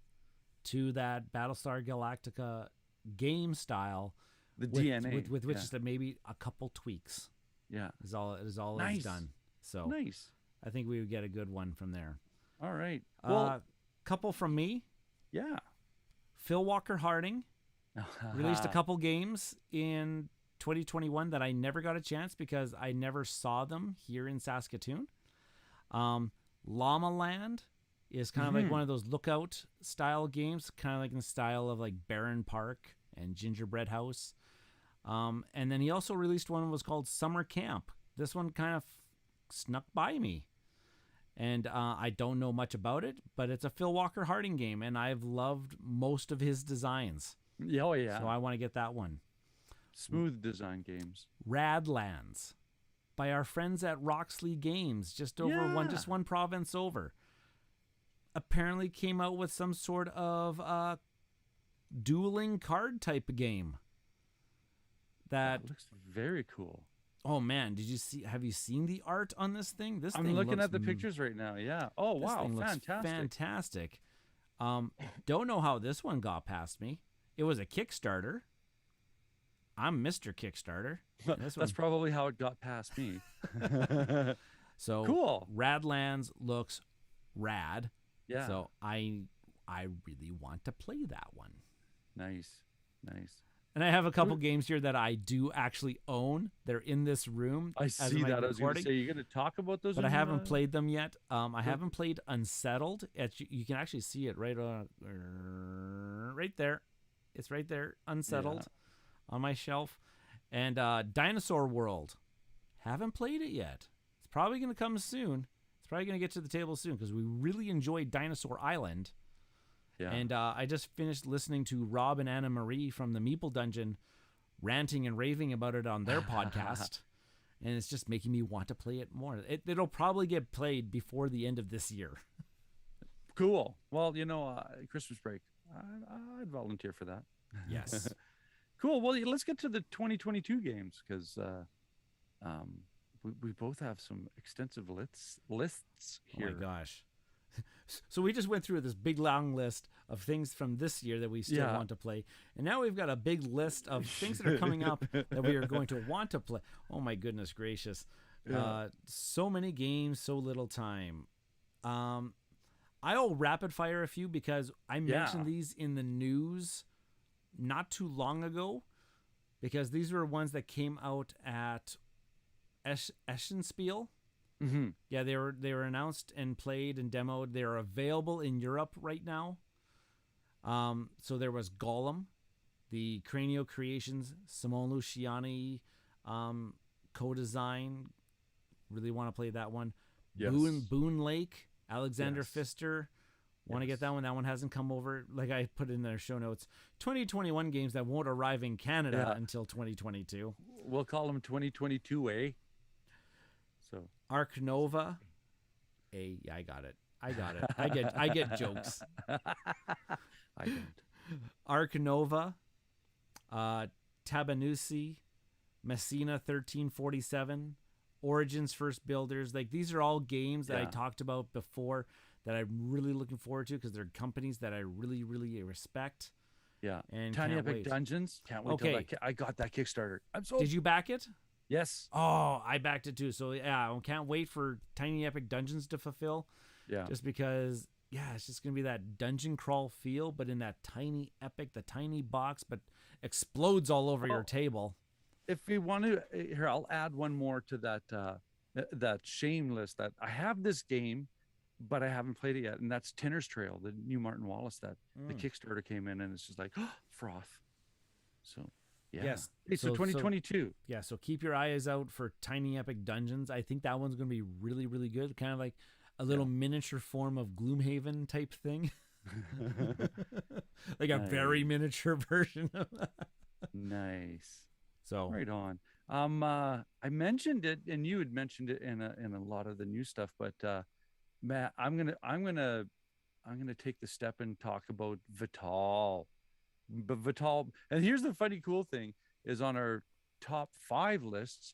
to that Battlestar Galactica game style, the with, DNA, with which is that maybe a couple tweaks yeah, is all nice, it's done. So nice. I think we would get a good one from there. All right, well, Couple from me. yeah. Phil Walker Harding released a couple games in 2021 that I never got a chance because I never saw them here in Saskatoon. Llama Land is kind of like one of those lookout style games, kind of like in the style of like Barren Park and Gingerbread House. And then he also released one that was called Summer Camp. This one kind of snuck by me. And I don't know much about it, but it's a Phil Walker Harding game, and I've loved most of his designs. Oh, yeah. So I want to get that one. Smooth design games. Radlands by our friends at Roxley Games, just one province over. Apparently came out with some sort of dueling card type of game. That looks very cool. Oh man, have you seen the art on this thing? I'm looking at the pictures right now. Yeah. Oh wow, fantastic. Don't know how this one got past me. It was a Kickstarter. I'm Mr. Kickstarter. That's probably how it got past me. So cool. Radlands looks rad. Yeah. So I really want to play that one. Nice. And I have a couple games here that I do actually own. They're in this room. I see that. I was going to say, you're going to talk about those, but I haven't played them yet. I haven't played Unsettled. You can actually see it right there. It's right there, Unsettled, on my shelf. And Dinosaur World. Haven't played it yet. It's probably going to come soon. It's probably going to get to the table soon because we really enjoyed Dinosaur Island. Yeah. And I just finished listening to Rob and Anna Marie from the Meeple Dungeon ranting and raving about it on their podcast. And it's just making me want to play it more. It'll probably get played before the end of this year. Cool. Well, Christmas break. I'd volunteer for that. Yes. Cool. Well, let's get to the 2022 games because we both have some extensive lists here. Oh my gosh. So we just went through this big long list of things from this year that we still want to play. And now we've got a big list of things that are coming up that we are going to want to play. Oh my goodness gracious. Yeah. So many games, so little time. I'll rapid fire a few because I mentioned these in the news not too long ago because these were ones that came out at Eschenspiel. Mm-hmm. Yeah, they were announced and played and demoed. They're available in Europe right now. So there was Gollum, the Cranio Creations, Simone Luciani co-design. Really want to play that one. Yes. Boone Lake, Alexander Pfister. Want to get that one. That one hasn't come over. Like I put in their show notes. 2021 games that won't arrive in Canada until 2022. We'll call them 2022A. So Arc Nova. I got it. I get jokes. I don't. Arc Nova, Tabanusi, Messina 1347, Origins First Builders. Like these are all games that I talked about before that I'm really looking forward to because they're companies that I really, really respect. Yeah. And Tiny Epic Dungeons. Can't wait till I got that Kickstarter. I'm so. Did you back it? Yes. Oh, I backed it too. So I can't wait for Tiny Epic Dungeons to fulfill. Yeah. Just because, it's just going to be that dungeon crawl feel, but in that tiny epic, the tiny box, but explodes all over your table. If we want to, here, I'll add one more to that shame list that I have this game, but I haven't played it yet. And that's Tinner's Trail, the new Martin Wallace that the Kickstarter came in and it's just like froth. So. Yeah. Yes. So 2022. So keep your eyes out for Tiny Epic Dungeons. I think that one's going to be really, really good. Kind of like a little miniature form of Gloomhaven type thing. Like a very miniature version of that. Nice. So right on. I mentioned it, and you had mentioned it in a lot of the new stuff, but Matt, I'm gonna take the step and talk about Vital. But Vital, and here's the funny cool thing is on our top five lists,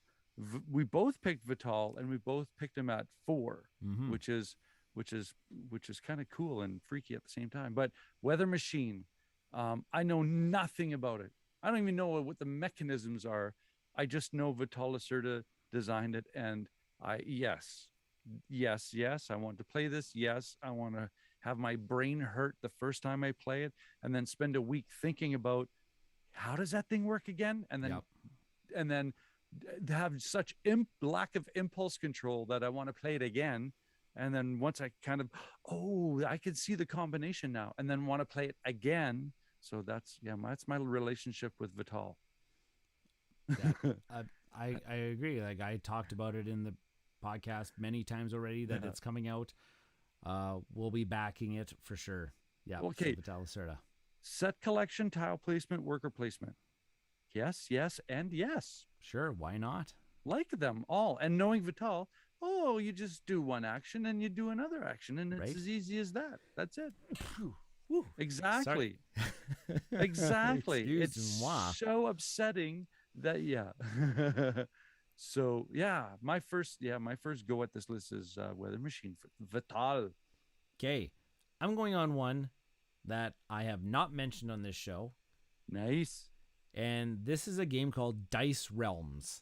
we both picked Vital, and we both picked him at 4, Mm-hmm. which is which is which is kind of cool and freaky at the same time. But Weather Machine, I know nothing about it. I don't even know what the mechanisms are. I just know Vital Lacerda designed it, and yes, I want to play this. Yes, I want to have my brain hurt the first time I play it, and then spend a week thinking about how does that thing work again, and then Yep. and then have such lack of impulse control that I want to play it again. And then once I kind of, oh, I can see the combination now, and then want to play it again. So that's my relationship with Vital. Yeah. I agree. Like I talked about it in the podcast many times already that Yeah. it's coming out. We'll be backing it for sure. Yeah. Okay, So Vital Lacerda. set collection, tile placement, worker placement. Yes, yes, and yes. Sure. Why not? Like them all. And knowing Vital, oh, you just do one action and you do another action, and it's Right? as easy as that. That's it. Whew. Exactly. Sorry. Exactly. Excuse moi. It's so upsetting that yeah. So my first go at this list is Weather Machine for Vital. Okay. I'm going on one that I have not mentioned on this show. Nice. And this is a game called Dice Realms.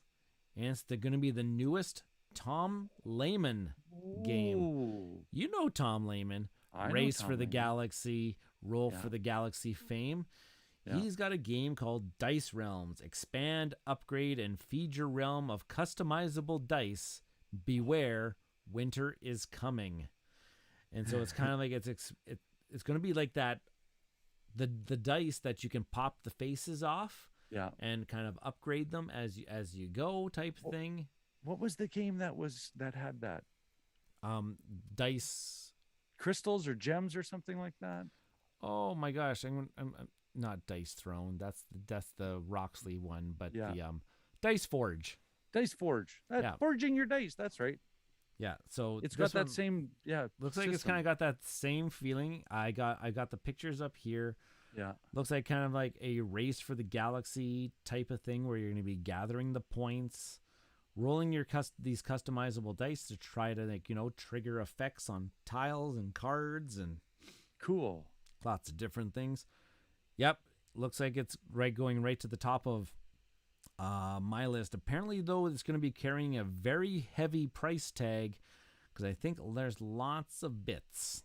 And it's going to be the newest Tom Lehman game. Ooh, You know Tom Lehman. I know Race Tom for the Lehman. Galaxy, Roll Yeah. for the Galaxy fame. Yeah. He's got a game called Dice Realms. Expand, upgrade, and feed your realm of customizable dice. Beware, winter is coming. And so it's kind of like it's going to be like that the dice that you can pop the faces off Yeah. and kind of upgrade them as you go type Oh, thing. what was the game that had that? Dice. Crystals or gems or something like that? Oh my gosh, I'm not Dice Throne. That's the Roxley one, but Yeah. the Dice Forge. Dice Forge. Yeah. Forging your dice. That's right. Yeah, so It's this got that one same looks like it's system. kind of got that same feeling. I got the pictures up here. Yeah. Looks like kind of like a race for the galaxy type of thing where you're going to be gathering the points, rolling your these customizable dice to try to trigger effects on tiles and cards and Cool. lots of different things. Yep, looks like it's going right to the top of my list. Apparently, though, it's going to be carrying a very heavy price tag because I think there's lots of bits.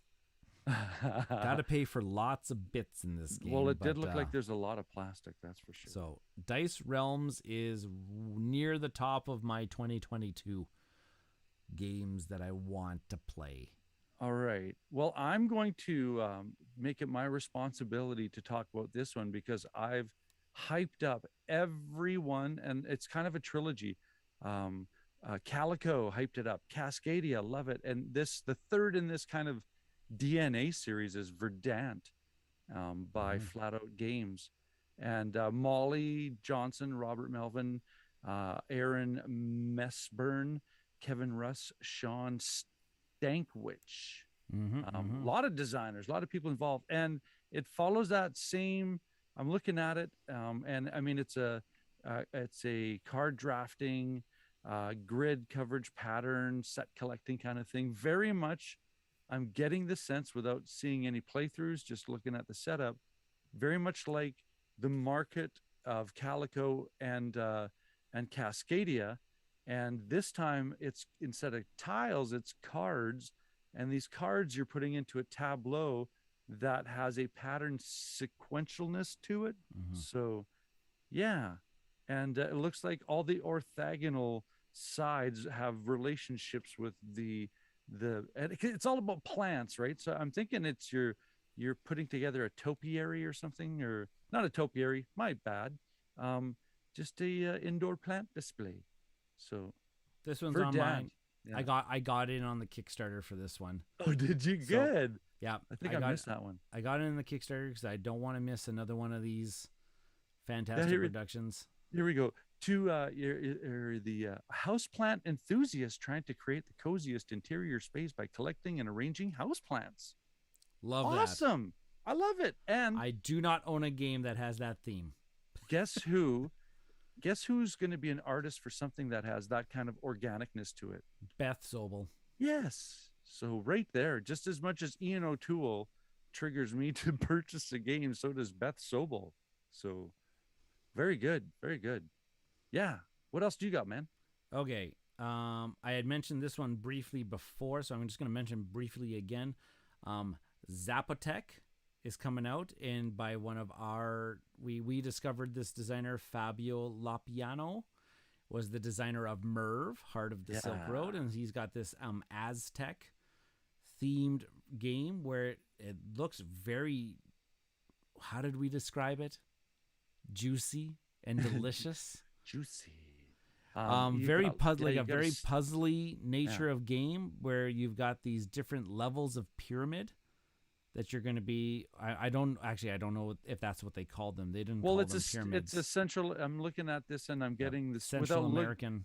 Got to pay for lots of bits in this game. Well, it did but, look like there's a lot of plastic, that's for sure. So, Dice Realms is near the top of my 2022 games that I want to play. All right. Well, I'm going to make it my responsibility to talk about this one because I've hyped up everyone, and it's kind of a trilogy. Calico hyped it up. Cascadia, love it. And the third in this kind of DNA series is Verdant by Flat Out Games. And Molly Johnson, Robert Melvin, Aaron Messburn, Kevin Russ, Sean Stankwich. A lot of designers, a lot of people involved, and it follows that same. I'm looking at it, and I mean it's a card drafting, grid coverage pattern, set collecting kind of thing. Very much, I'm getting the sense without seeing any playthroughs, just looking at the setup, very much like the market of Calico and Cascadia. And this time it's instead of tiles, it's cards. And these cards you're putting into a tableau that has a pattern sequentialness to it. So, yeah. And it looks like all the orthogonal sides have relationships with and it's all about plants, right? So I'm thinking it's you're putting together a topiary or something, or not a topiary, my bad. Just a indoor plant display. So this one's Verdant. on mine. Yeah. I got in on the Kickstarter for this one. Oh, did you? Good. Yeah, I think I missed that one. I got in the Kickstarter because I don't want to miss another one of these fantastic here productions. we go. you're the houseplant enthusiast trying to create the coziest interior space by collecting and arranging houseplants. Love that. Awesome. I love it. And I do not own a game that has that theme. guess who? Guess who's going to be an artist for something that has that kind of organicness to it? Beth Sobel. Yes. So right there, just as much as Ian O'Toole triggers me to purchase a game, so does Beth Sobel. So very good. Very good. Yeah. What else do you got, man? Okay. I had mentioned this one briefly before, so I'm just going to mention briefly again. Zapotec is coming out, and by one of our we discovered this designer, Fabio Lopiano, was the designer of Merv, Heart of the Silk Road, and he's got this Aztec themed game where it looks very, how did we describe it? Juicy and delicious. Juicy. Very puzzly nature of game where you've got these different levels of pyramid that you're going to be. I don't know if that's what they called them. They didn't. Well, call them pyramids. It's a central. I'm looking at this and I'm getting the Central American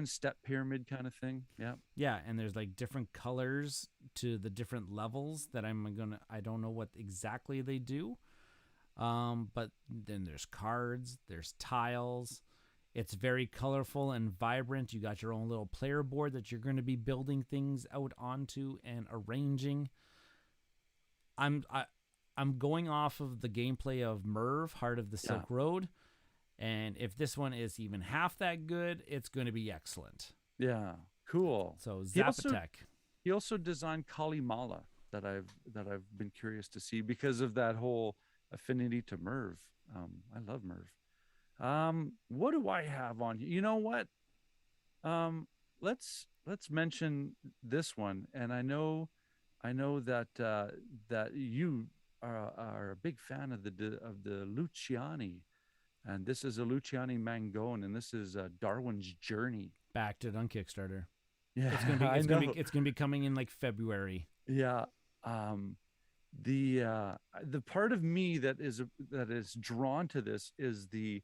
step pyramid kind of thing. Yeah. Yeah, and there's like different colors to the different levels that I don't know what exactly they do. But then there's cards, there's tiles. It's very colorful and vibrant. You got your own little player board that you're going to be building things out onto and arranging. I'm going off of the gameplay of Merv, Heart of the Silk Road, and if this one is even half that good, it's going to be excellent. Yeah, cool. So Zapotec. He also designed Kalimala that I've been curious to see because of that whole affinity to Merv. I love Merv. What do I have on here? You know what? Let's mention this one, and I know that that you are a big fan of the Luciani, and this is a Luciani Mangone, and this is Darwin's Journey. Backed it on Kickstarter. Yeah, it's gonna be coming in like February. Yeah. The part of me that is drawn to this is the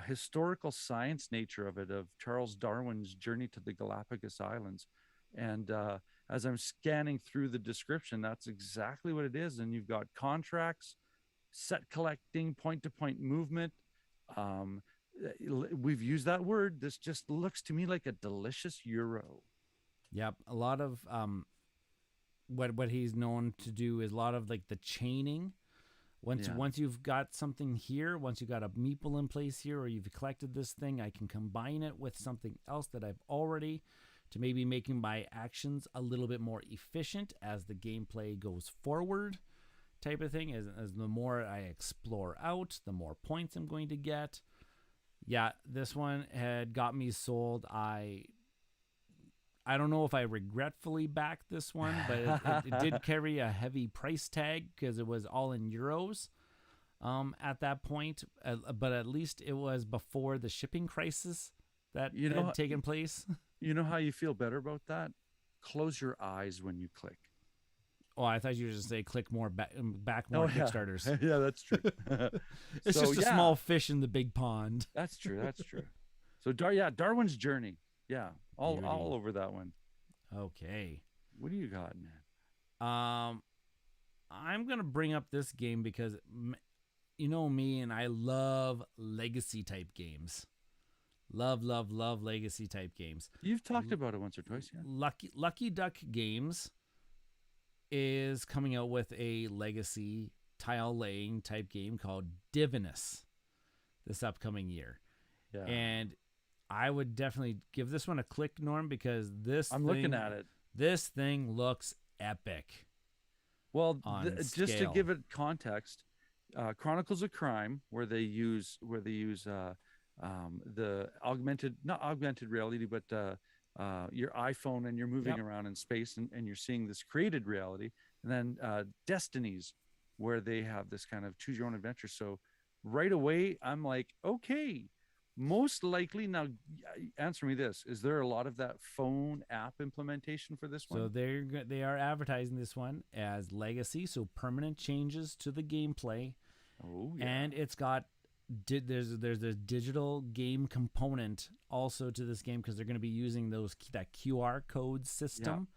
historical science nature of it, of Charles Darwin's journey to the Galapagos Islands. And as I'm scanning through the description, that's exactly what it is. And you've got contracts, set collecting, point-to-point movement. We've used that word. This just looks to me like a delicious Euro. Yep. A lot of what he's known to do is a lot of like the chaining. Once you've got something here, once you've got a meeple in place here, or you've collected this thing, I can combine it with something else that I've already, to maybe making my actions a little bit more efficient as the gameplay goes forward, type of thing. As the more I explore out, the more points I'm going to get. Yeah, this one had got me sold. I don't know if I regretfully backed this one, but it did carry a heavy price tag because it was all in euros at that point. But at least it was before the shipping crisis that had taken place. You know how you feel better about that? Close your eyes when you click. Oh, I thought you were just say click more back more Kickstarters. Yeah, that's true. It's just a small fish in the big pond. That's true. That's true. So Darwin's Journey. Yeah, all over that one. Okay. What do you got, man? I'm gonna bring up this game because you know me, and I love legacy type games. Love legacy type games. You've talked about it once or twice, yeah. Lucky Duck Games is coming out with a legacy tile laying type game called Divinus this upcoming year. Yeah. And I would definitely give this one a click, Norm, because looking at it. This thing looks epic. Well, just to give it context, Chronicles of Crime, where they use the not augmented reality, but your iPhone, and you're moving around in space and you're seeing this created reality, and then Destinies, where they have this kind of choose your own adventure. So right away, I'm like, okay. Most likely, now answer me this: is there a lot of that phone app implementation for this one? So they are advertising this one as legacy, so permanent changes to the gameplay. Oh, yeah. And it's got there's a digital game component also to this game because they're going to be using that QR code system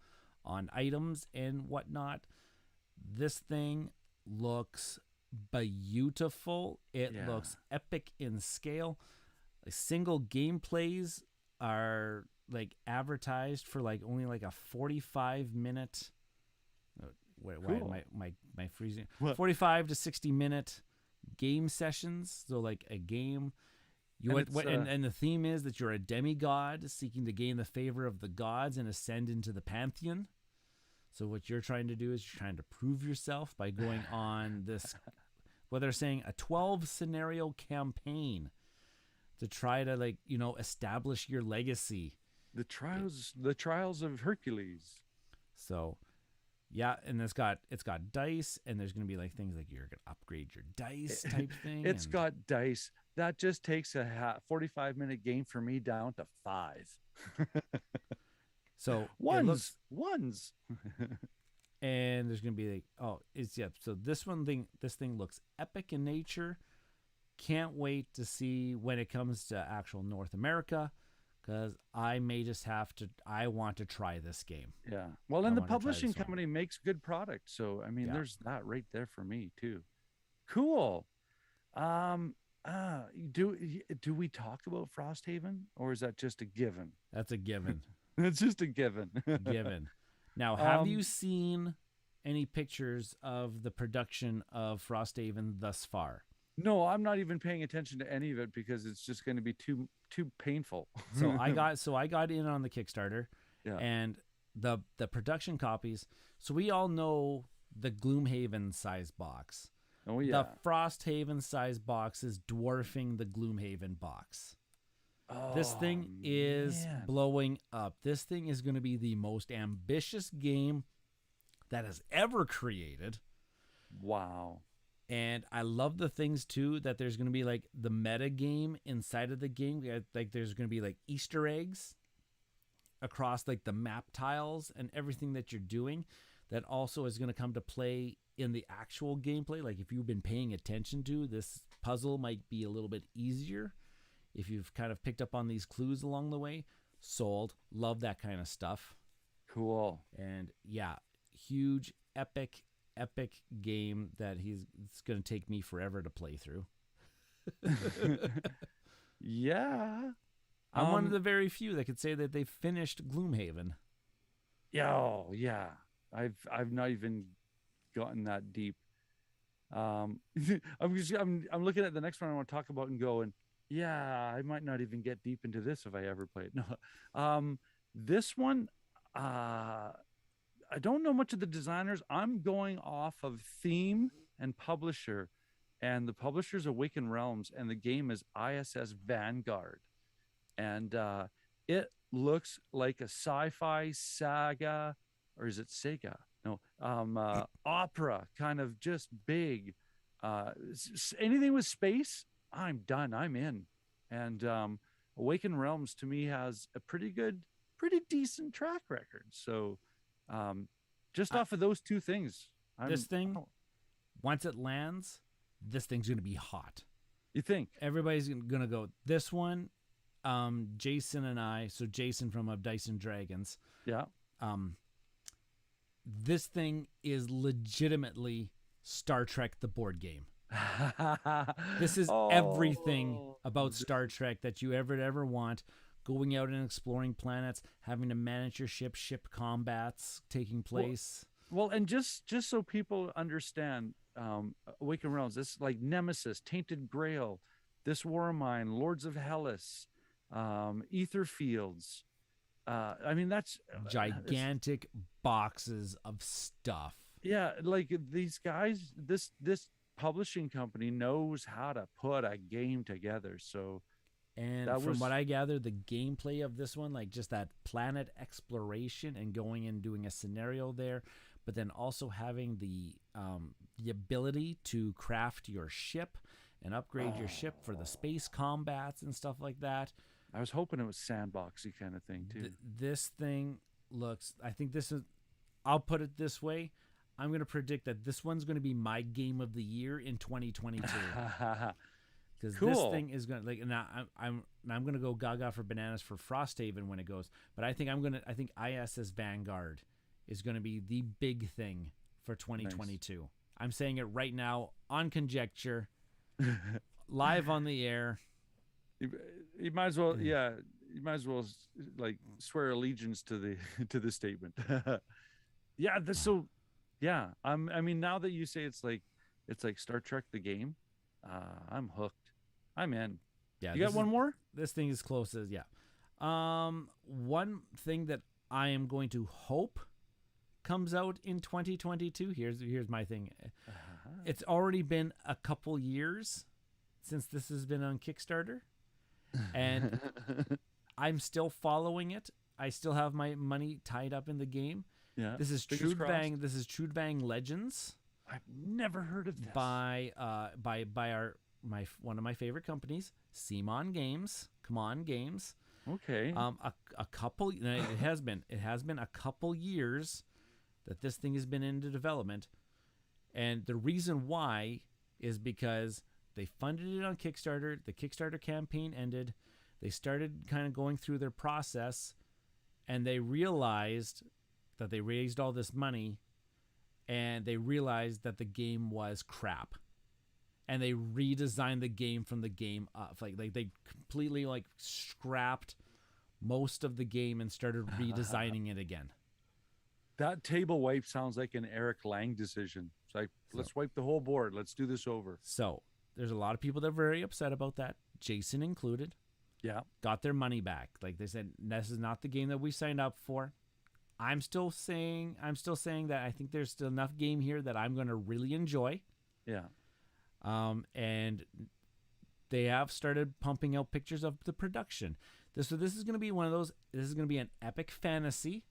on items and whatnot. This thing looks beautiful. It looks epic in scale. Single gameplays are like advertised for like only like a 45-minute. Why am I freezing? What? 45 to 60-minute game sessions. So like a game. And the theme is that you're a demigod seeking to gain the favor of the gods and ascend into the pantheon. So what you're trying to do is you're trying to prove yourself by going on this, what they're saying, a 12 scenario campaign to try to like, establish your legacy. The trials of Hercules. So yeah, and it's got dice, and there's going to be like things like you're going to upgrade your dice type thing. It's got dice. That just takes a 45-minute game for me down to 5. So ones. And there's going to be like, so this thing looks epic in nature. Can't wait to see when it comes to actual North America, because I want to try this game. Yeah. Well, and the publishing company makes good product. So, I mean, there's that right there for me too. Cool. Do we talk about Frosthaven, or is that just a given? That's a given. It's just a given. Given. Now, have you seen any pictures of the production of Frosthaven thus far? No, I'm not even paying attention to any of it because it's just going to be too painful. So I got in on the Kickstarter, and the production copies. So we all know the Gloomhaven size box. Oh yeah. The Frosthaven size box is dwarfing the Gloomhaven box. Oh, this thing is blowing up. This thing is going to be the most ambitious game that has ever created. Wow. And I love the things too that there's going to be like the meta game inside of the game. Like there's going to be like Easter eggs across like the map tiles and everything that you're doing that also is going to come to play in the actual gameplay. Like if you've been paying attention to this puzzle, might be a little bit easier if you've kind of picked up on these clues along the way. Sold. Love that kind of stuff. Cool. And yeah, huge epic game that it's going to take me forever to play through. Yeah. I'm one of the very few that could say that they finished Gloomhaven. Yeah. I've not even gotten that deep. I'm looking at the next one I want to talk about and going, yeah, I might not even get deep into this if I ever play it. No. This one, I don't know much of the designers. I'm going off of theme and publisher, and the publisher's Awakened Realms, and the game is ISS Vanguard. And it looks like a sci-fi saga, or is it Sega? No, opera, kind of just big. Anything with space, I'm done. I'm in. And Awakened Realms to me has a pretty decent track record. So just off of those two things, once it lands, this thing's going to be hot. You think? Everybody's going to go, this one, Jason and I, so Jason from Dice and Dragons. Yeah. This thing is legitimately Star Trek, the board game. This is everything about Star Trek that you ever want. Going out and exploring planets, having to manage your ship combats taking place. Well, and just so people understand, Awakened Realms, this like Nemesis, Tainted Grail, this War of Mine, Lords of Hellas, Ether Fields. I mean, that's gigantic boxes of stuff. Yeah, like these guys, this publishing company knows how to put a game together. So, and from what I gather, the gameplay of this one, like just that planet exploration and going and doing a scenario there, but then also having the ability to craft your ship and upgrade your ship for the space combats and stuff like that. I was hoping it was sandboxy kind of thing too. This thing looks, I think this is, I'll put it this way. I'm going to predict that this one's going to be my game of the year in 2022. because this Cool. thing is going to like. Now I'm going to go gaga for bananas for Frosthaven when it goes, but I think I think ISS Vanguard is going to be the big thing for 2022. Nice. I'm saying it right now on Conjecture, live on the air. You might as well, yeah. You might as well like swear allegiance to the statement. Yeah. So, yeah. I mean, now that you say it's like Star Trek the game, I'm hooked. I'm in. Yeah. You got one more? This thing is close as one thing that I am going to hope comes out in 2022. Here's my thing. It's already been a couple years since this has been on Kickstarter, and I'm still following it. I still have my money tied up in the game. Yeah. This is Trudvang. This is Trudvang Legends. I've never heard of this. By one of my favorite companies, Simon Games. Come on, Games. Okay. A couple. It has been a couple years that this thing has been into development, and the reason why is because they funded it on Kickstarter. The Kickstarter campaign ended. They started kind of going through their process, and they realized that they raised all this money, and they realized that the game was crap, and they redesigned the game from the game up. Like they completely scrapped most of the game and started redesigning it again. That table wipe sounds like an Eric Lang decision. It's like, let's wipe the whole board. Let's do this over. So there's a lot of people that are very upset about that, Jason included. Yeah. Got their money back. Like they said, this is not the game that we signed up for. I'm still saying that I think there's still enough game here that I'm going to really enjoy. Yeah. And they have started pumping out pictures of the production. So this is going to be one of those. This is going to be an epic fantasy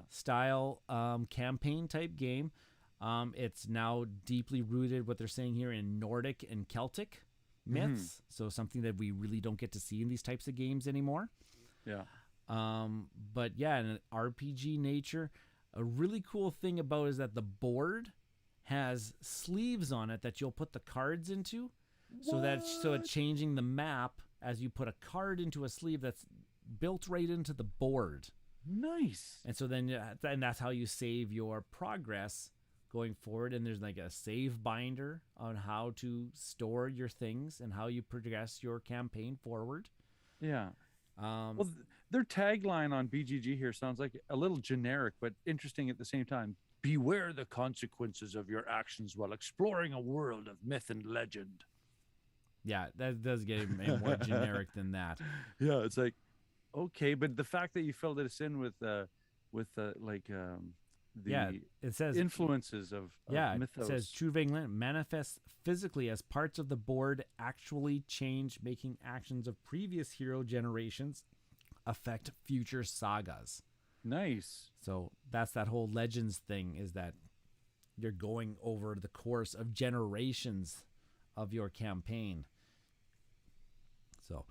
style campaign type game. It's now deeply rooted, what they're saying here, in Nordic and Celtic myths. So something that we really don't get to see in these types of games anymore. Yeah. But yeah, in an RPG nature, a really cool thing about it is that the board has sleeves on it that you'll put the cards into. What? So it's changing the map as you put a card into a sleeve that's built right into the board. Nice. And so then and that's how you save your progress going forward. And there's like a save binder on how to store your things and how you progress your campaign forward. Yeah. Well, their tagline on BGG here sounds like a little generic, but interesting at the same time. Beware the consequences of your actions while exploring a world of myth and legend. Yeah, that does get more generic than that. Yeah, it's like, okay, but the fact that you filled this in with the it says influences of mythos. It says Trudvang manifests physically as parts of the board actually change, making actions of previous hero generations affect future sagas. Nice. So that's that whole legends thing, is that you're going over the course of generations of your campaign. So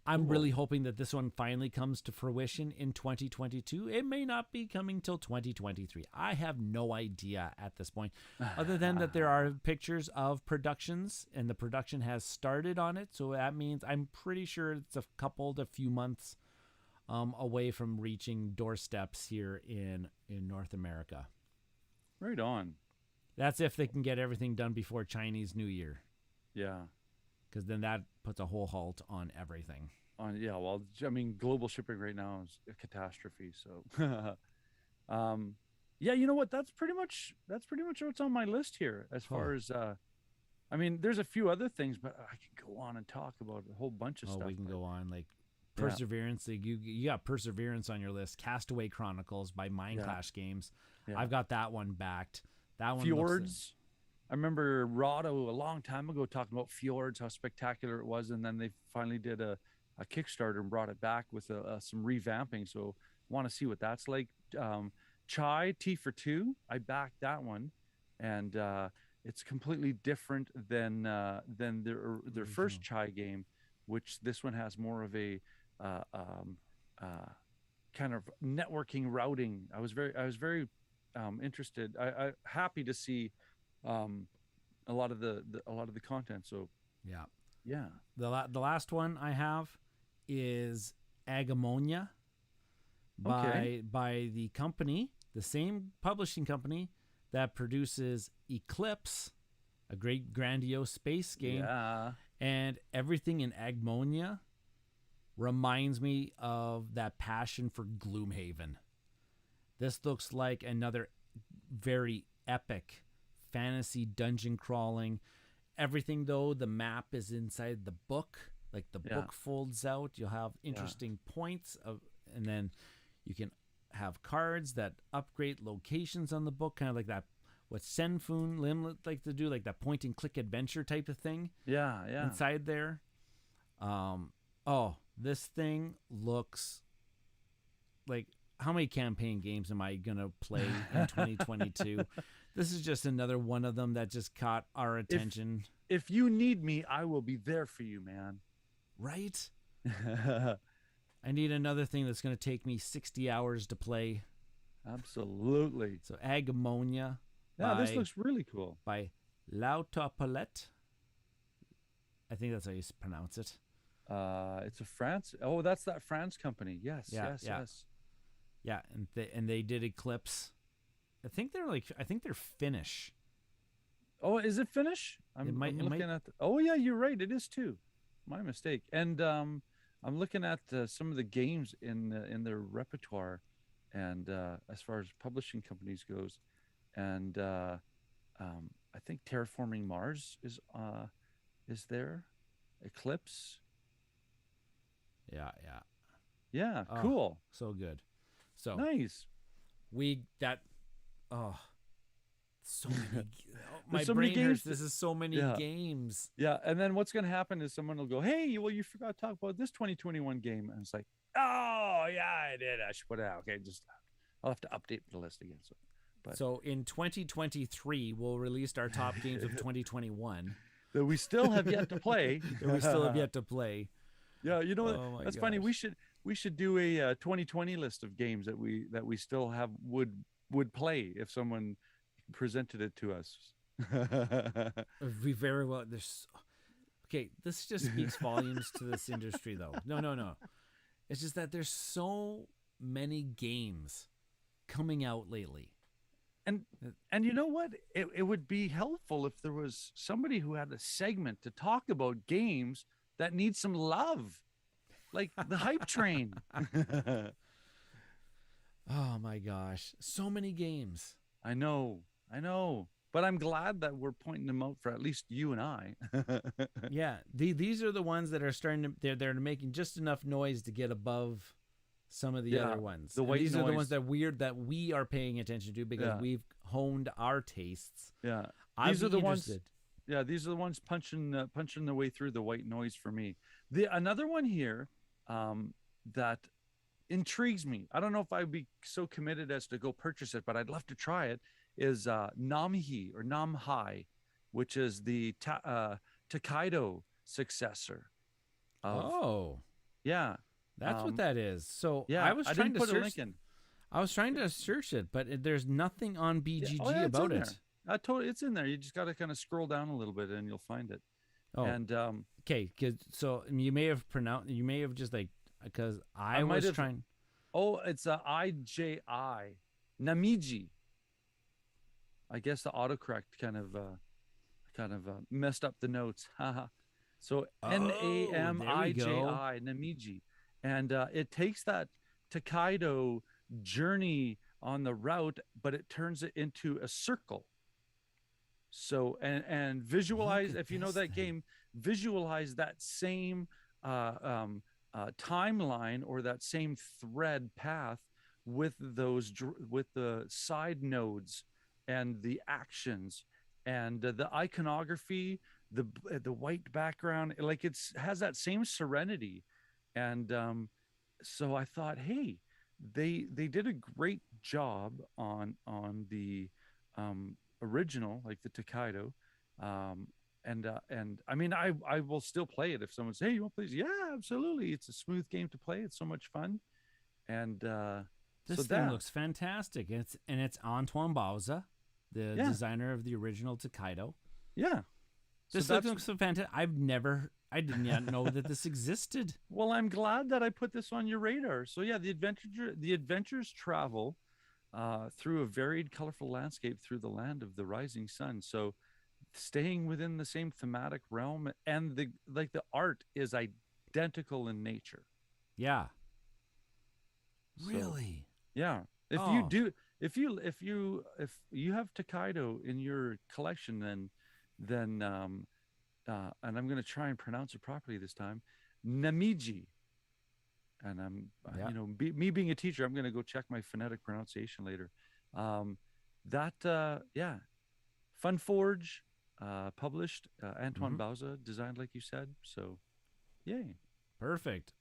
I'm really hoping that this one finally comes to fruition in 2022. It may not be coming till 2023. I have no idea at this point, other than that there are pictures of productions and the production has started on it. So that means I'm pretty sure it's a few months away from reaching doorsteps here in North America. Right on. That's if they can get everything done before Chinese New Year. Yeah. Because then that puts a whole halt on everything. Well, I mean, global shipping right now is a catastrophe. So, yeah, you know what? That's pretty much what's on my list here. As far as, I mean, there's a few other things, but I could go on and talk about a whole bunch of stuff. We can go on, like Perseverance. Like you got Perseverance on your list. Castaway Chronicles by Mindclash Games. Yeah. I've got that one backed. That one. Fjords. I remember Rado a long time ago talking about Fjords, how spectacular it was, and then they finally did a Kickstarter and brought it back with some revamping. So want to see what that's like. Chai T for Two, I backed that one, and it's completely different than their first Chai game, which this one has more of a kind of networking routing. I was very interested. I happy to see a lot of the content. So Yeah. The last one I have is Agamonia Okay. by the company, the same publishing company that produces Eclipse, a great grandiose space game, Yeah. and everything in Agmonia reminds me of that passion for Gloomhaven. This looks like another very epic fantasy dungeon crawling. Everything though, the map is inside the book. Like the Yeah. book folds out. You'll have interesting points of, and then you can have cards that upgrade locations on the book, kind of like that. What Senfun Lim like to do, like that point and click adventure type of thing. Yeah. Yeah. Inside there. This thing looks like, how many campaign games am I gonna play in 2022? This is just another one of them that just caught our attention. If you need me, I will be there for you, man. Right? I need another thing that's gonna take me 60 hours to play. Absolutely. So Agamonia. Yeah, this looks really cool. By Lautapalette. I think that's how you pronounce it. It's a France. Oh, that's that France company. Yes, Yeah, yes, yeah. yes. Yeah, and they did Eclipse. I think they're Finnish. Oh, is it Finnish? I'm looking at. Oh, yeah, you're right. It is too. My mistake. And I'm looking at some of the games in their repertoire, and as far as publishing companies goes, and I think Terraforming Mars is there. Eclipse. Yeah. Yeah, Oh, cool. So good. So Nice. So many. My so brain many hurts. games This is so many games. Yeah, and then what's going to happen is someone will go, "Hey, well, you forgot to talk about this 2021 game," and it's like, "Oh, yeah, I did. I should put it out." Okay, I'll have to update the list again. So in 2023, we'll release our top games of 2021 that we still have yet to play. Yeah, you know what? That's funny. We should do a 2020 list of games that we still have would play if someone presented it to us. We very well. Okay, this just speaks volumes to this industry, though. No. It's just that there's so many games coming out lately. And you know what? It would be helpful if there was somebody who had a segment to talk about games that need some love, like the hype train. Oh my gosh, so many games. I know, but I'm glad that we're pointing them out for at least you and I. Yeah, these are the ones that are starting to they're making just enough noise to get above some of the other ones. These are the ones that we are paying attention to because we've honed our tastes. Yeah, these are the ones. Yeah, these are the ones punching their way through the white noise for me. Another one here that intrigues me. I don't know if I'd be so committed as to go purchase it, but I'd love to try it. Is Namhi or Namhai, which is the Takedo successor. Yeah. That's what that is. So yeah, I was trying to put search. A link in. I was trying to search it, but there's nothing on BGG about it. It's in there. You just got to kind of scroll down a little bit, and you'll find it. Oh, and okay. So you may have just like because I was trying. Oh, it's IJI Namiji. I guess the autocorrect kind of messed up the notes. So Namiji Namiji. And it takes that Takedo journey on the route, but it turns it into a circle. So and visualize, if you know that game, visualize that same timeline or that same thread path with the side nodes and the actions and the iconography, the white background, like has that same serenity. And so I thought, hey, they did a great job on the original, like the Takedo. And I mean, I will still play it if someone says, hey, you want to play this? Yeah, absolutely. It's a smooth game to play. It's so much fun. And this thing looks fantastic. It's Antoine Bauza, the designer of the original Takedo. Yeah. This looks so fantastic. I've never I didn't yet know that this existed. Well, I'm glad that I put this on your radar. So yeah, the adventures travel through a varied, colorful landscape through the land of the rising sun. So staying within the same thematic realm, and the art is identical in nature. Yeah. So, Really? yeah. If you Oh. do, if you have Takedo in your collection, then and I'm going to try and pronounce it properly this time, Namiji. And I'm, Yeah. me being a teacher, I'm going to go check my phonetic pronunciation later. Um, yeah, Fun Forge, published, Antoine Mm-hmm. Bauza designed, like you said. So, yay. Perfect.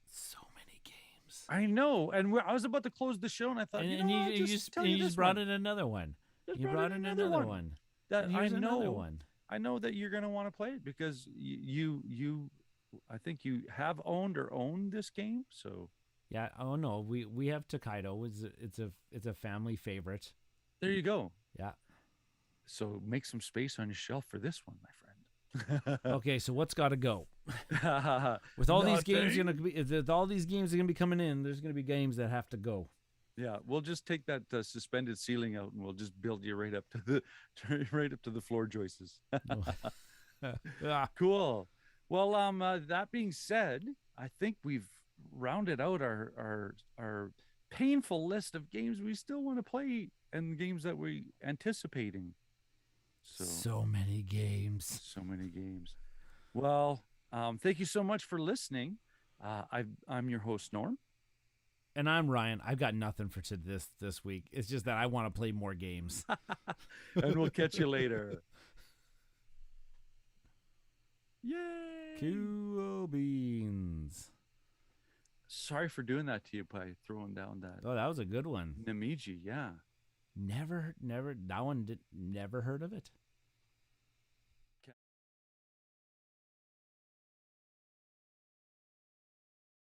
So many games. I know. And I was about to close the show, and I thought, And I'll just tell and you you just this brought one. in another one. Just You brought brought in in another another one one. that And here's another one. I know that you're going to want to play it because I think you have owned or owned this game. So Yeah. Oh no, we have Takedo. It's a family favorite. there you go. Yeah. So make some space on your shelf for this one, my friend. Okay, so what's got to go? With all these games with all these games gonna be coming in, there's gonna be games that have to go. Yeah, we'll just take that suspended ceiling out, and we'll just build you right up to the floor joists. Ah, Cool. Well, that being said, I think we've rounded out our painful list of games we still want to play and games that we anticipating. so many games. So many games. Well, thank you so much for listening. I'm your host, Norm. And I'm Ryan. I've got nothing for this week. It's just that I want to play more games. And we'll catch you later. Yay! Cool beans. Sorry for doing that to you by throwing down that Oh, that was a good one. Namiji. Yeah. Never, that one never heard of it.